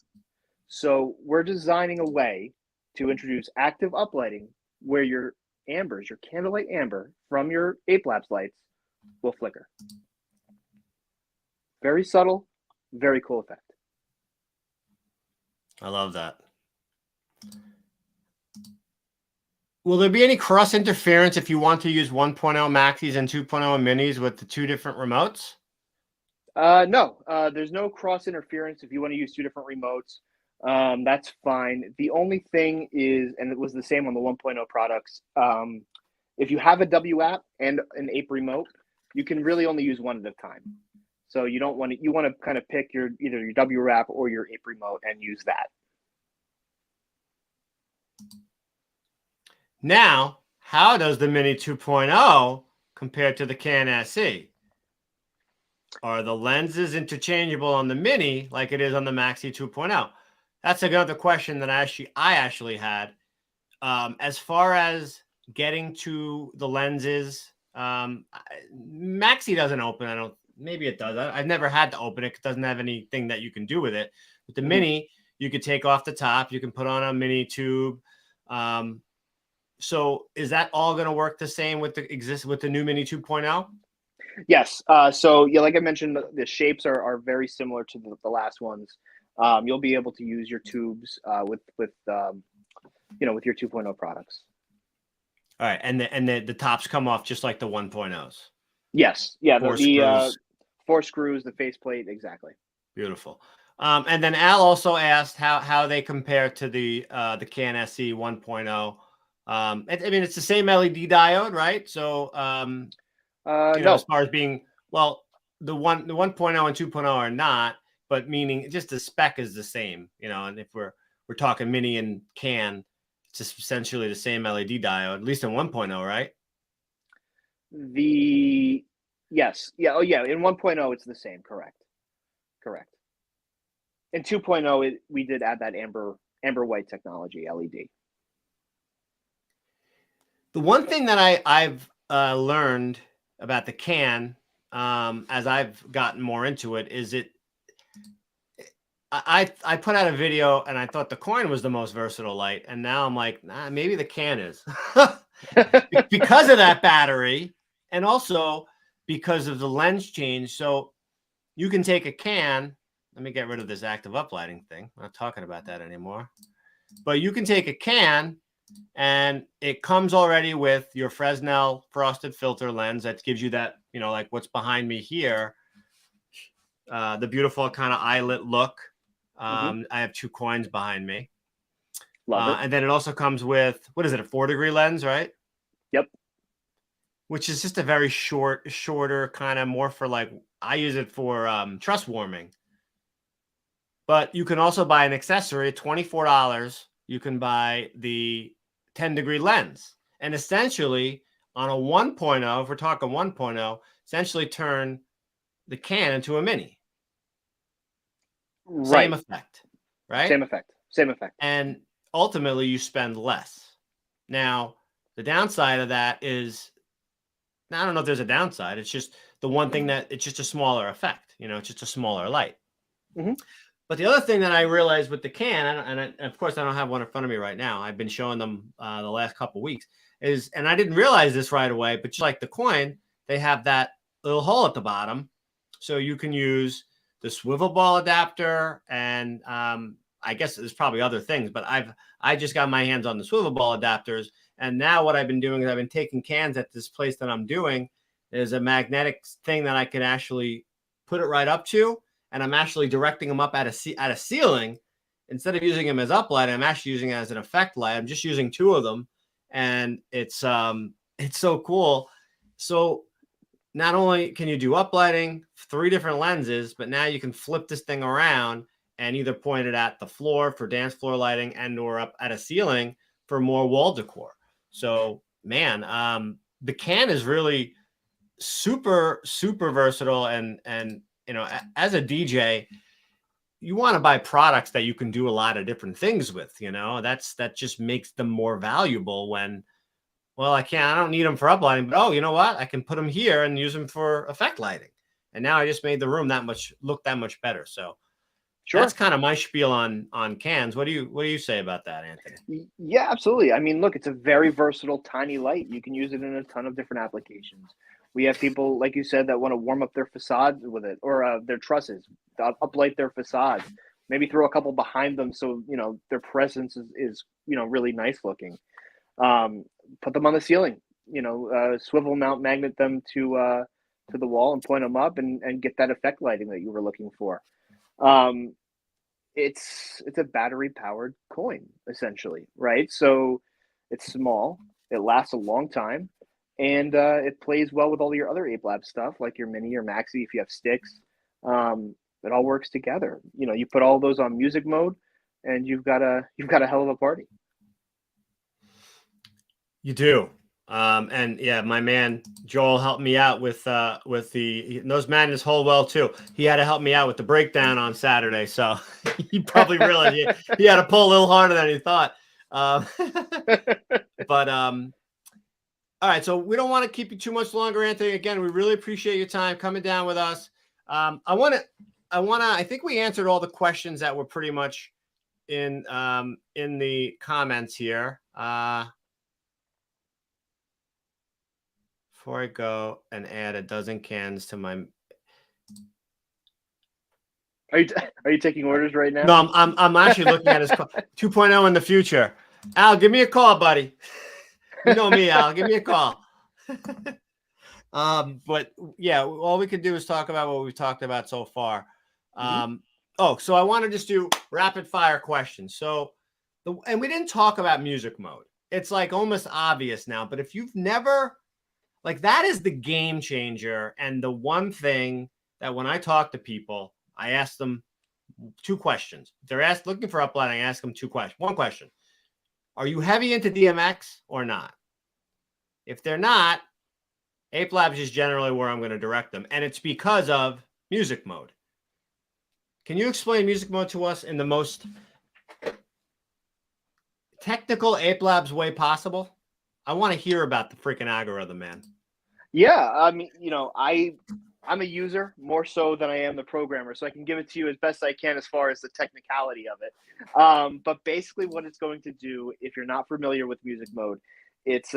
So we're designing a way to introduce active uplighting where your ambers, your candlelight amber from your Ape Labs lights will flicker. Very subtle, very cool effect. I love that. Will there be any cross interference if you want to use 1.0 Maxis and 2.0 Minis with the two different remotes? No, there's no cross interference if you want to use two different remotes. That's fine. The only thing is, and it was the same on the 1.0 products, If you have a W app and an Ape remote, you can really only use one at a time. So you don't want to, you want to kind of pick either your W app or your Ape remote and use that. Now, how does the Mini 2.0 compare to the Can SE? Are the lenses interchangeable on the Mini like it is on the Maxi 2.0? That's another question that I actually had. As far as getting to the lenses, Maxi doesn't open. Maybe it does. I've never had to open it. It doesn't have anything that you can do with it. With the Mini, you could take off the top. You can put on a mini tube. So is that all going to work the same with the new Mini 2.0? Yes. So yeah, like I mentioned, the shapes are very similar to the last ones. You'll be able to use your tubes with with your 2.0 products. All right, and the tops come off just like the 1.0s. Yes. Yeah. Four screws. 4 screws, the faceplate, exactly. Beautiful. And then Al also asked how they compare to the Can SE 1.0. I mean, it's the same LED diode, right? So, No. as far as being, well, the 1.0 and 2.0 are not, but meaning just the spec is the same, and if we're talking Mini and Can, it's just essentially the same LED diode, at least in 1.0, right? Yes. Yeah. Oh, yeah. In 1.0, it's the same. Correct. In 2.0, we did add that amber white technology LED. The one thing that I've learned about the Can, as I've gotten more into it, is I put out a video and I thought the coin was the most versatile light, and now I'm like, nah, maybe the Can is because of that battery, and also because of the lens change. So you can take a Can. Let me get rid of this active uplighting thing. I'm not talking about that anymore. But you can take a Can, and it comes already with your Fresnel frosted filter lens that gives you that, like what's behind me here, the beautiful kind of eyelet look. I have 2 coins behind me. Love it. And then it also comes with, what is it, a 4-degree lens, right? Yep. Which is just a very shorter kind of more for like, I use it for truss warming. But you can also buy an accessory, $24. You can buy the 10-degree lens. And essentially, on a 1.0, if we're talking 1.0, essentially turn the Can into a Mini. Right. Same effect, right? Same effect. And ultimately, you spend less. Now, the downside of that is, I don't know if there's a downside. It's just the one thing that it's just a smaller effect. It's just a smaller light. But the other thing that I realized with the Can, and of course I don't have one in front of me right now, I've been showing them the last couple of weeks, and I didn't realize this right away, but just like the coin, they have that little hole at the bottom. So you can use the swivel ball adapter, and I guess there's probably other things, but I just got my hands on the swivel ball adapters. And now what I've been doing is I've been taking cans at this place that I'm doing. There's a magnetic thing that I can actually put it right up to. And I'm actually directing them up at a ceiling. Instead of using them as uplight, I'm actually using it as an effect light. I'm just using 2 of them, and it's so cool. So not only can you do uplighting, 3 different lenses, but now you can flip this thing around and either point it at the floor for dance floor lighting and or up at a ceiling for more wall decor. So man, the Can is really super versatile, and as a DJ, you want to buy products that you can do a lot of different things with, that just makes them more valuable when, well, I don't need them for uplighting, but you know what? I can put them here and use them for effect lighting. And now I just made the room look that much better. So sure. That's kind of my spiel on cans. What do you say about that, Anthony? Yeah, absolutely. I mean, look, it's a very versatile, tiny light. You can use it in a ton of different applications. We have people, like you said, that want to warm up their facades with it, or their trusses, uplight their facades, maybe throw a couple behind them so their presence is really nice looking. Put them on the ceiling, swivel mount magnet them to the wall and point them up and get that effect lighting that you were looking for. It's a battery powered coin essentially, right? So it's small, it lasts a long time. and it plays well with all your other Ape Lab stuff, like your Mini or Maxi. If you have sticks, it all works together. You know, you put all those on music mode, and you've got a hell of a party. You do. And yeah, my man Joel helped me out with he knows Madness whole well too. He had to help me out with the breakdown on Saturday, so he probably realized he had to pull a little harder than he thought. But all right, so we don't want to keep you too much longer, Anthony. Again, we really appreciate your time coming down with us. I think we answered all the questions that were pretty much in the comments here. Before I go and add a dozen cans to my. Are you taking orders right now? No, I'm actually looking at his 2.0 in the future. Al, give me a call, buddy. You know me, Al. Give me a call. But yeah, all we could do is talk about what we've talked about so far. So I want to just do rapid fire questions. So, and we didn't talk about music mode. It's like almost obvious now, but if you've never, like, that is the game changer. And the one thing that when I talk to people, I ask them 2 questions. If they're looking for uplight, I ask them 2 questions. 1 question: are you heavy into DMX or not? If they're not, Ape Labs is generally where I'm going to direct them. And it's because of music mode. Can you explain music mode to us in the most technical Ape Labs way possible? I want to hear about the freaking algorithm, man. Yeah, I mean, you know, I'm a user more so than I am the programmer, so I can give it to you as best I can as far as the technicality of it. But basically, what it's going to do, if you're not familiar with music mode, it's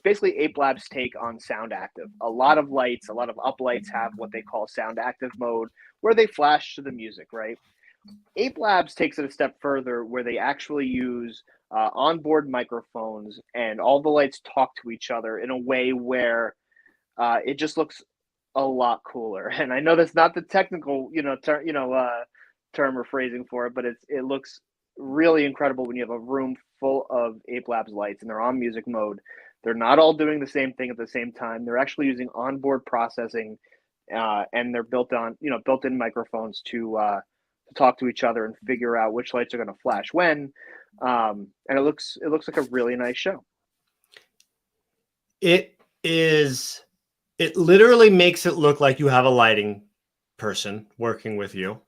basically Ape Labs' take on sound active. A lot of lights, a lot of uplights have what they call sound active mode, where they flash to the music, right? Ape Labs takes it a step further, where they actually use onboard microphones, and all the lights talk to each other in a way where it just looks a lot cooler. And I know that's not the technical, term or phrasing for it, but it looks really incredible when you have a room full of Ape Labs lights and they're on music mode. They're not all doing the same thing at the same time. They're actually using onboard processing, and they're built-in microphones to talk to each other and figure out which lights are going to flash when. And it looks like a really nice show. It literally makes it look like you have a lighting person working with you,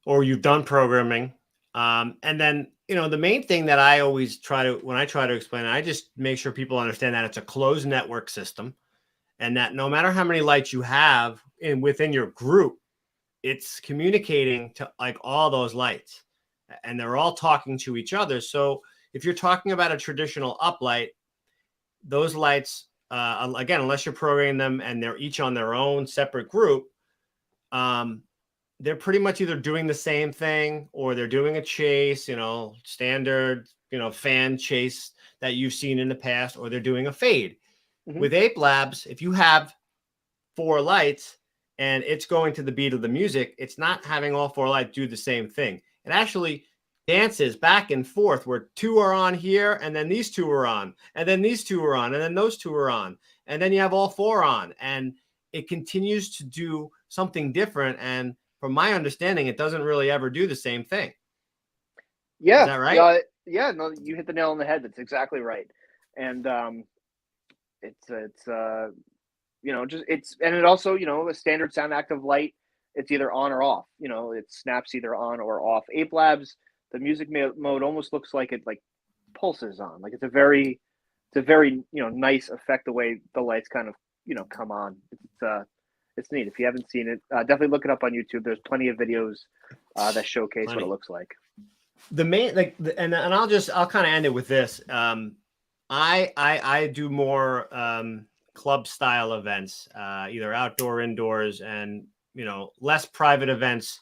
or you've done programming. And then, the main thing that I always when I try to explain it, I just make sure people understand that it's a closed network system, and that no matter how many lights you have within your group, it's communicating to like all those lights, and they're all talking to each other. So if you're talking about a traditional uplight, those lights, again, unless you're programming them and they're each on their own separate group, they're pretty much either doing the same thing or they're doing a chase, standard, fan chase that you've seen in the past, or they're doing a fade. Mm-hmm. With Ape Labs, if you have 4 lights and it's going to the beat of the music, it's not having all 4 lights do the same thing. It actually dances back and forth where 2 are on here, and then these 2 are on, and then these 2 are on, and then those 2 are on, and then you have all 4 on, and it continues to do something different. And from my understanding, it doesn't really ever do the same thing. Yeah. Is that right? Yeah, no, you hit the nail on the head. That's exactly right. And it also, a standard sound active light, it's either on or off. It snaps either on or off. Ape Labs, the music mode almost looks like it like pulses on. Like it's a very nice effect the way the lights kind of come on. It's neat. If you haven't seen it, definitely look it up on YouTube. There's plenty of videos that showcase what it looks like. The main and I'll kind of end it with this. I do more club style events, either outdoor, indoors, and less private events.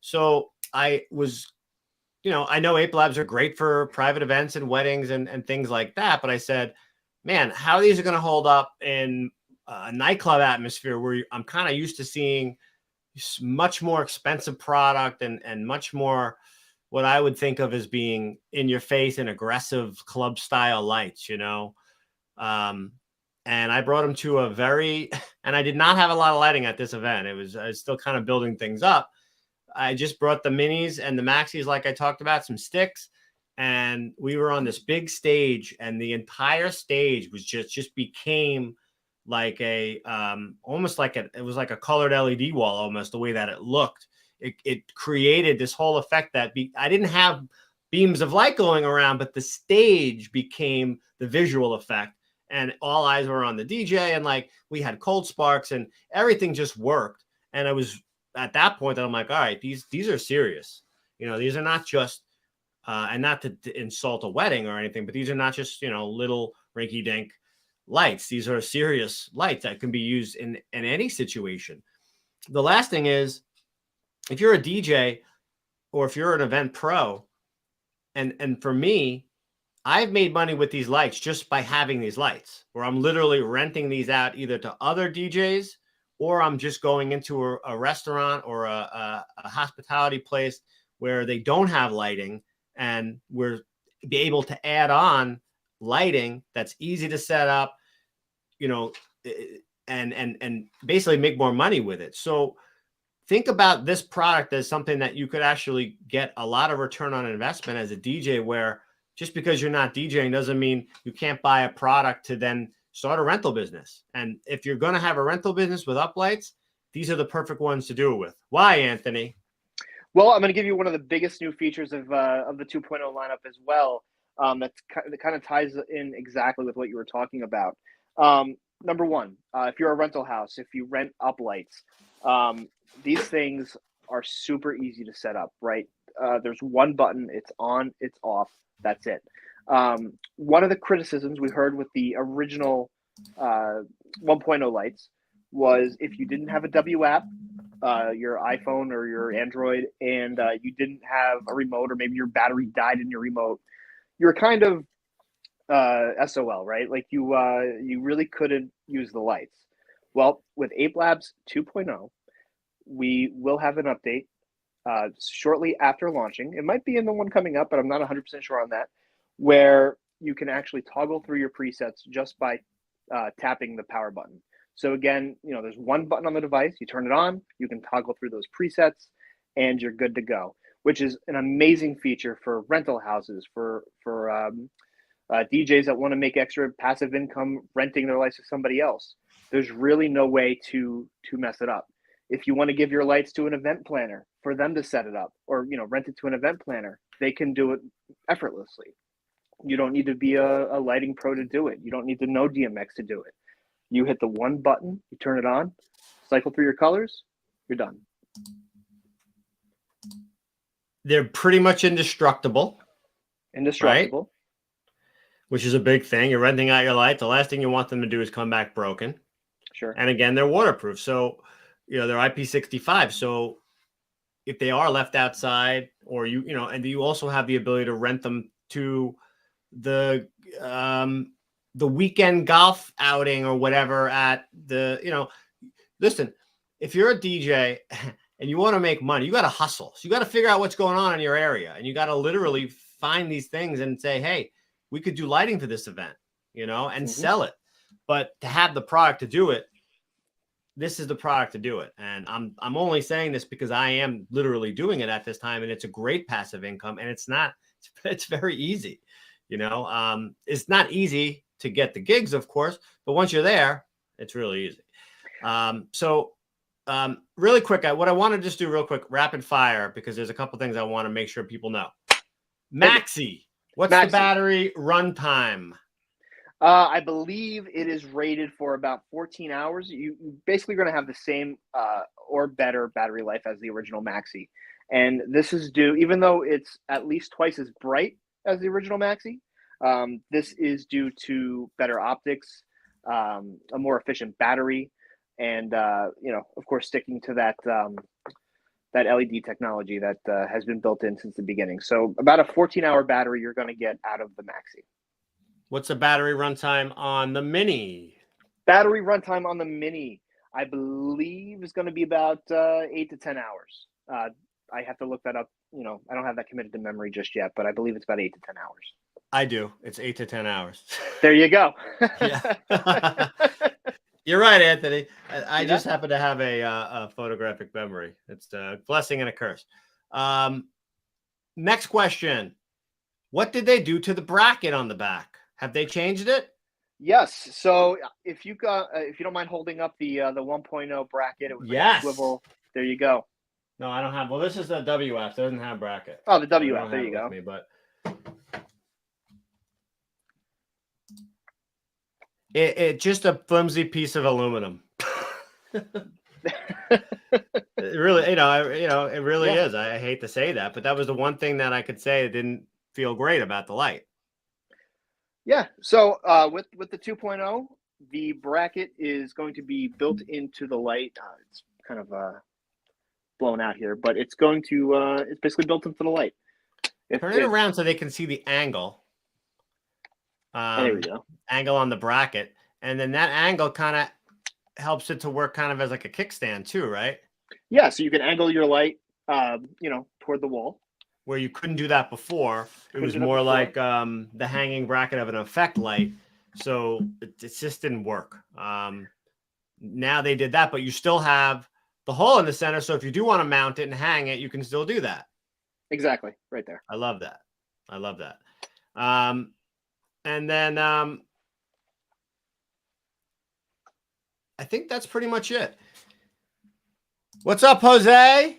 So I was, I know Ape Labs are great for private events and weddings and things like that. But I said, man, how these are going to hold up in a nightclub atmosphere where I'm kind of used to seeing much more expensive product and much more what I would think of as being in your face and aggressive club style lights, and I brought them to a very, and I did not have a lot of lighting at this event. I was still kind of building things up. I just brought the minis and the maxis, like I talked about, some sticks, and we were on this big stage, and the entire stage was just became like a almost like it was like a colored LED wall, almost the way that it looked. It created this whole effect that I didn't have beams of light going around, but the stage became the visual effect, and all eyes were on the DJ, and like we had cold sparks, and everything just worked. And I was at that point that I'm like, all right, these are serious. You know, these are not just and not to insult a wedding or anything, but these are not just, you know, little rinky dink lights. These are serious lights that can be used in any situation. The last thing is, if you're a DJ or if you're an event pro, and for me, I've made money with these lights just by having these lights, where I'm literally renting these out either to other DJs, or I'm just going into a restaurant or a hospitality place where they don't have lighting, and we're be able to add on lighting that's easy to set up, you know, and basically make more money with it. So think about this product as something that you could actually get a lot of return on investment as a DJ, where just because you're not DJing doesn't mean you can't buy a product to then start a rental business. And if you're going to have a rental business with uplights, these are the perfect ones to do it with. Why, Anthony? Well, I'm going to give you one of the biggest new features of the 2.0 lineup as well. That kind of ties in exactly with what you were talking about. Number one, if you're a rental house, if you rent uplights, these things are super easy to set up, right? There's one button, it's on, it's off, that's it. One of the criticisms we heard with the original 1.0 lights was if you didn't have a W app, your iPhone or your Android, and you didn't have a remote, or maybe your battery died in your remote, you're kind of SOL, right? Like you really couldn't use the lights. Well, with Ape Labs 2.0, we will have an update shortly after launching. It might be in the one coming up, but I'm not 100% sure on that, where you can actually toggle through your presets just by tapping the power button. So again, you know, there's one button on the device, you turn it on, you can toggle through those presets, and you're good to go, which is an amazing feature for rental houses, for DJs that want to make extra passive income renting their lights to somebody else. There's really no way to mess it up. If you want to give your lights to an event planner for them to set it up, or, you know, rent it to an event planner, they can do it effortlessly. You don't need to be a lighting pro to do it. You don't need to know DMX to do it. You hit the one button, you turn it on, cycle through your colors, you're done. They're pretty much indestructible. Indestructible. Right? Which is a big thing. You're renting out your light. The last thing you want them to do is come back broken. Sure. And again, they're waterproof. So, you know, they're IP65. So if they are left outside, or you know, and you also have the ability to rent them to the weekend golf outing or whatever at the, you know, listen, if you're a DJ and you want to make money, you got to hustle. So you got to figure out what's going on in your area, and you got to literally find these things and say, hey, we could do lighting for this event, you know, and sell it. But to have the product to do it, this is the product to do it. And I'm only saying this because I am literally doing it at this time, and it's a great passive income, and it's very easy. You know, it's not easy to get the gigs, of course, but once you're there, it's really easy. So really quick, what I want to just do real quick, rapid fire, because there's a couple things I want to make sure people know. Maxi, what's the battery runtime? I believe it is rated for about 14 hours. You basically going to have the same or better battery life as the original Maxi. And this is due, even though it's at least twice as bright as the original Maxi, this is due to better optics, a more efficient battery, and, you know, of course, sticking to that that LED technology that has been built in since the beginning. So about a 14-hour battery you're going to get out of the Maxi. What's the battery runtime on the Mini? Battery runtime on the Mini, I believe, is going to be about 8 to 10 hours. I have to look that up. You know, I don't have that committed to memory just yet, but I believe it's about 8 to 10 hours. I do. It's 8 to 10 hours. There you go. Yeah. You're right, Anthony. I See just that? happen to have a photographic memory. It's a blessing and a curse. Next question. What did they do to the bracket on the back? Have they changed it? Yes. So if you don't mind holding up the 1.0 bracket, it was like a Yes. swivel. There you go. No, I don't have. Well, this is the WF. It doesn't have bracket. Oh, the So I WF. don't There have you it with go. me, but it just a flimsy piece of aluminum. It really, it really Yeah. is. I hate to say that, but that was the one thing that I could say it didn't feel great about the light. Yeah. So with the 2.0, the bracket is going to be built into the light. It's kind of blown out here, but it's going to it's basically built into the light. Turn it around so they can see the angle. There we go. Angle on the bracket, and then that angle kind of helps it to work kind of as like a kickstand too, right? Yeah. So you can angle your light, toward the wall. Where you couldn't do that before. It was do that more before. like the hanging bracket of an effect light. So it just didn't work. Now they did that, but you still have the hole in the center. So if you do want to mount it and hang it, you can still do that. Exactly. Right there. I love that. I love that. And then I think that's pretty much it. What's up, Jose?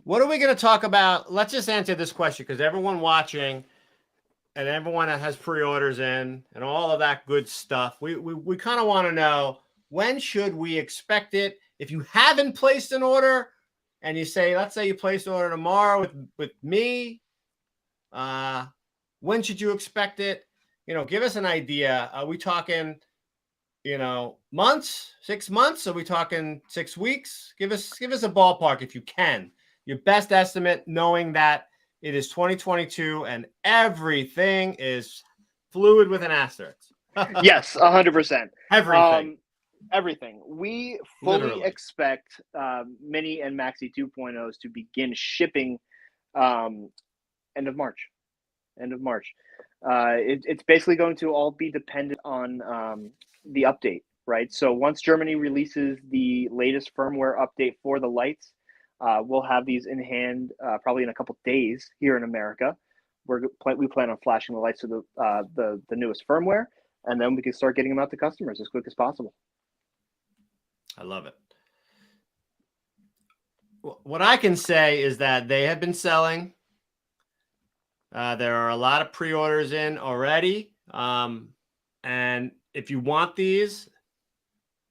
What are we going to talk about? Let's just answer this question because everyone watching and everyone that has pre-orders in and all of that good stuff, we kind of want to know, when should we expect it? If you haven't placed an order and you say, let's say you place an order tomorrow with me, when should you expect it? Give us an idea. Are we talking, months, 6 months? Are we talking 6 weeks? Give us a ballpark if you can. Your best estimate, knowing that it is 2022 and everything is fluid with an asterisk. Yes, 100%. Everything. Everything. We fully Literally. expect Mini and Maxi 2.0s to begin shipping end of March. It's basically going to all be dependent on the update, right? So once Germany releases the latest firmware update for the lights, we'll have these in hand probably in a couple days here in America. We plan on flashing the lights to the newest firmware, and then we can start getting them out to customers as quick as possible. I love it. What I can say is that they have been selling. There are a lot of pre-orders in already. And if you want these,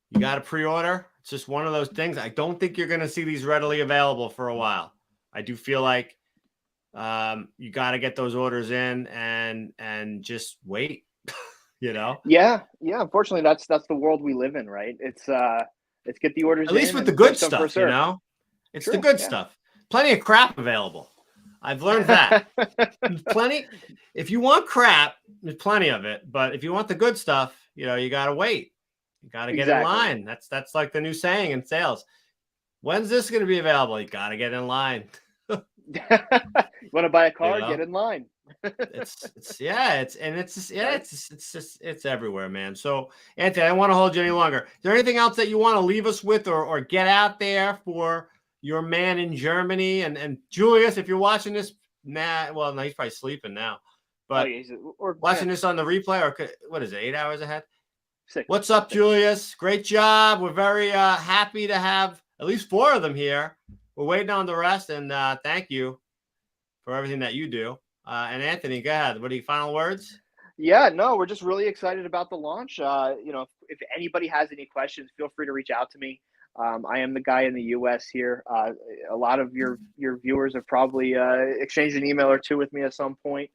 you got to pre-order. It's just one of those things. I don't think you're going to see these readily available for a while. I do feel like you got to get those orders in and just wait, Yeah. Unfortunately, that's the world we live in, right? It's get the orders at least in with the and good fix them for stuff, it's True, the good yeah. stuff. Plenty of crap available. I've learned that. Plenty. If you want crap, there's plenty of it. But if you want the good stuff, you got to wait. You got to get in line. That's like the new saying in sales. When's this going to be available? You got to get in line. You want to buy a car? Get in line. It's everywhere, man. So, Anthony, I don't want to hold you any longer. Is there anything else that you want to leave us with or get out there for your man in Germany? And Julius, if you're watching this, he's probably sleeping now. But watching this on the replay, or what is it, 8 hours ahead? 6. What's up, Julius? Great job. We're very happy to have at least 4 of them here. We're waiting on the rest, and thank you for everything that you do. And Anthony, go ahead. What are your final words? Yeah, no, we're just really excited about the launch. If anybody has any questions, feel free to reach out to me. I am the guy in the U.S. here. A lot of your viewers have probably exchanged an email or two with me at some point.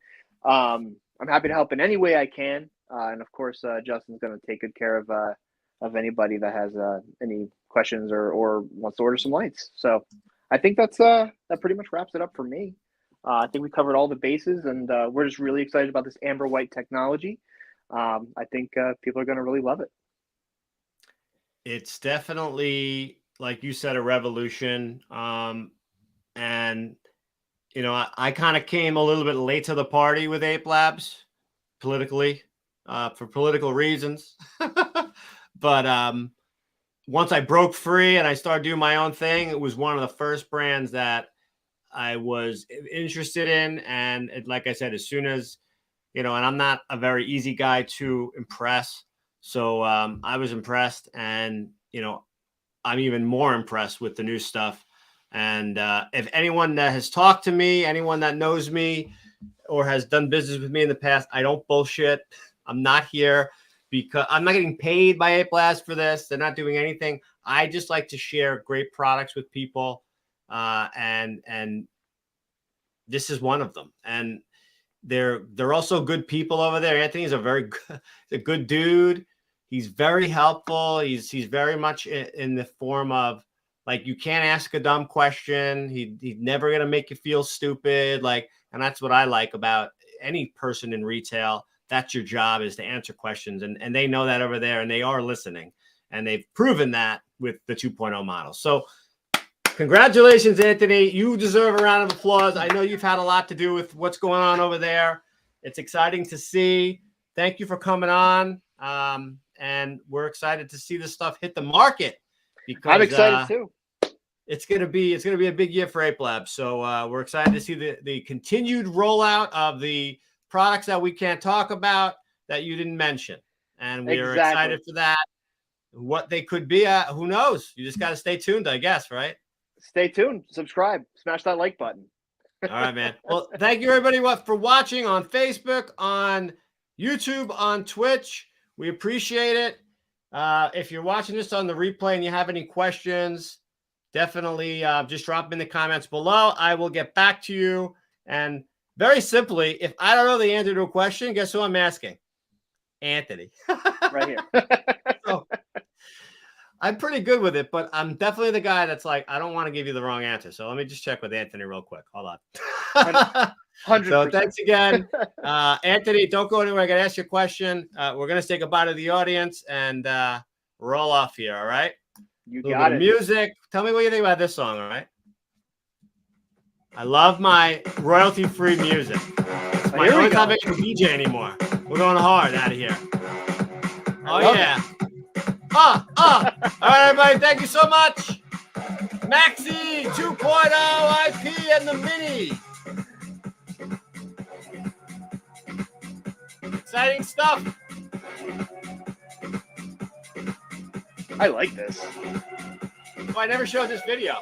I'm happy to help in any way I can. And of course, Justin's going to take good care of anybody that has any questions or wants to order some lights. So I think that pretty much wraps it up for me. I think we covered all the bases, and we're just really excited about this amber white technology. I think people are going to really love it. It's definitely like you said, a revolution. And, you know, I kind of came a little bit late to the party with Ape Labs politically, for political reasons. But once I broke free and I started doing my own thing, it was one of the first brands that I was interested in. And like I said, as soon as, you know, and I'm not a very easy guy to impress. So I was impressed, and, you know, I'm even more impressed with the new stuff. And if anyone that has talked to me, anyone that knows me or has done business with me in the past, I don't bullshit. I'm not here because I'm not getting paid by Ape Labs for this. They're not doing anything. I just like to share great products with people. And this is one of them. And they're also good people over there. Anthony's a good dude. He's very helpful. He's very much in the form of, like, you can't ask a dumb question. He's never gonna make you feel stupid. Like, and that's what I like about any person in retail. That's your job, is to answer questions, and they know that over there, and they are listening, and they've proven that with the 2.0 model. So congratulations, Anthony. You deserve a round of applause. I know you've had a lot to do with what's going on over there. It's exciting to see. Thank you for coming on. And we're excited to see this stuff hit the market, because I'm excited too. It's gonna be a big year for Ape Labs. So we're excited to see the continued rollout of the products that we can't talk about, that you didn't mention. And we are excited for that. What they could be, who knows? You just got to stay tuned, I guess, right? Stay tuned, subscribe, smash that like button. All right, man. Well, thank you everybody for watching on Facebook, on YouTube, on Twitch. We appreciate it. If you're watching this on the replay and you have any questions, definitely just drop them in the comments below. I will get back to you. And very simply, if I don't know the answer to a question, guess who I'm asking? Anthony. Right here. So, I'm pretty good with it, but I'm definitely the guy that's like, I don't want to give you the wrong answer. So let me just check with Anthony real quick. Hold on. 100%. So thanks again. Anthony, don't go anywhere. I got to ask you a question. We're going to say goodbye to the audience and roll off here. All right. You a little got bit it. of music. Tell me what you think about this song. All right. I love my royalty-free music. It's my only time I can DJ anymore. We're going hard out of here. Oh, yeah. All right, everybody. Thank you so much. Maxi 2.0 IP and the Mini. Exciting stuff. I like this. Oh, I never showed this video.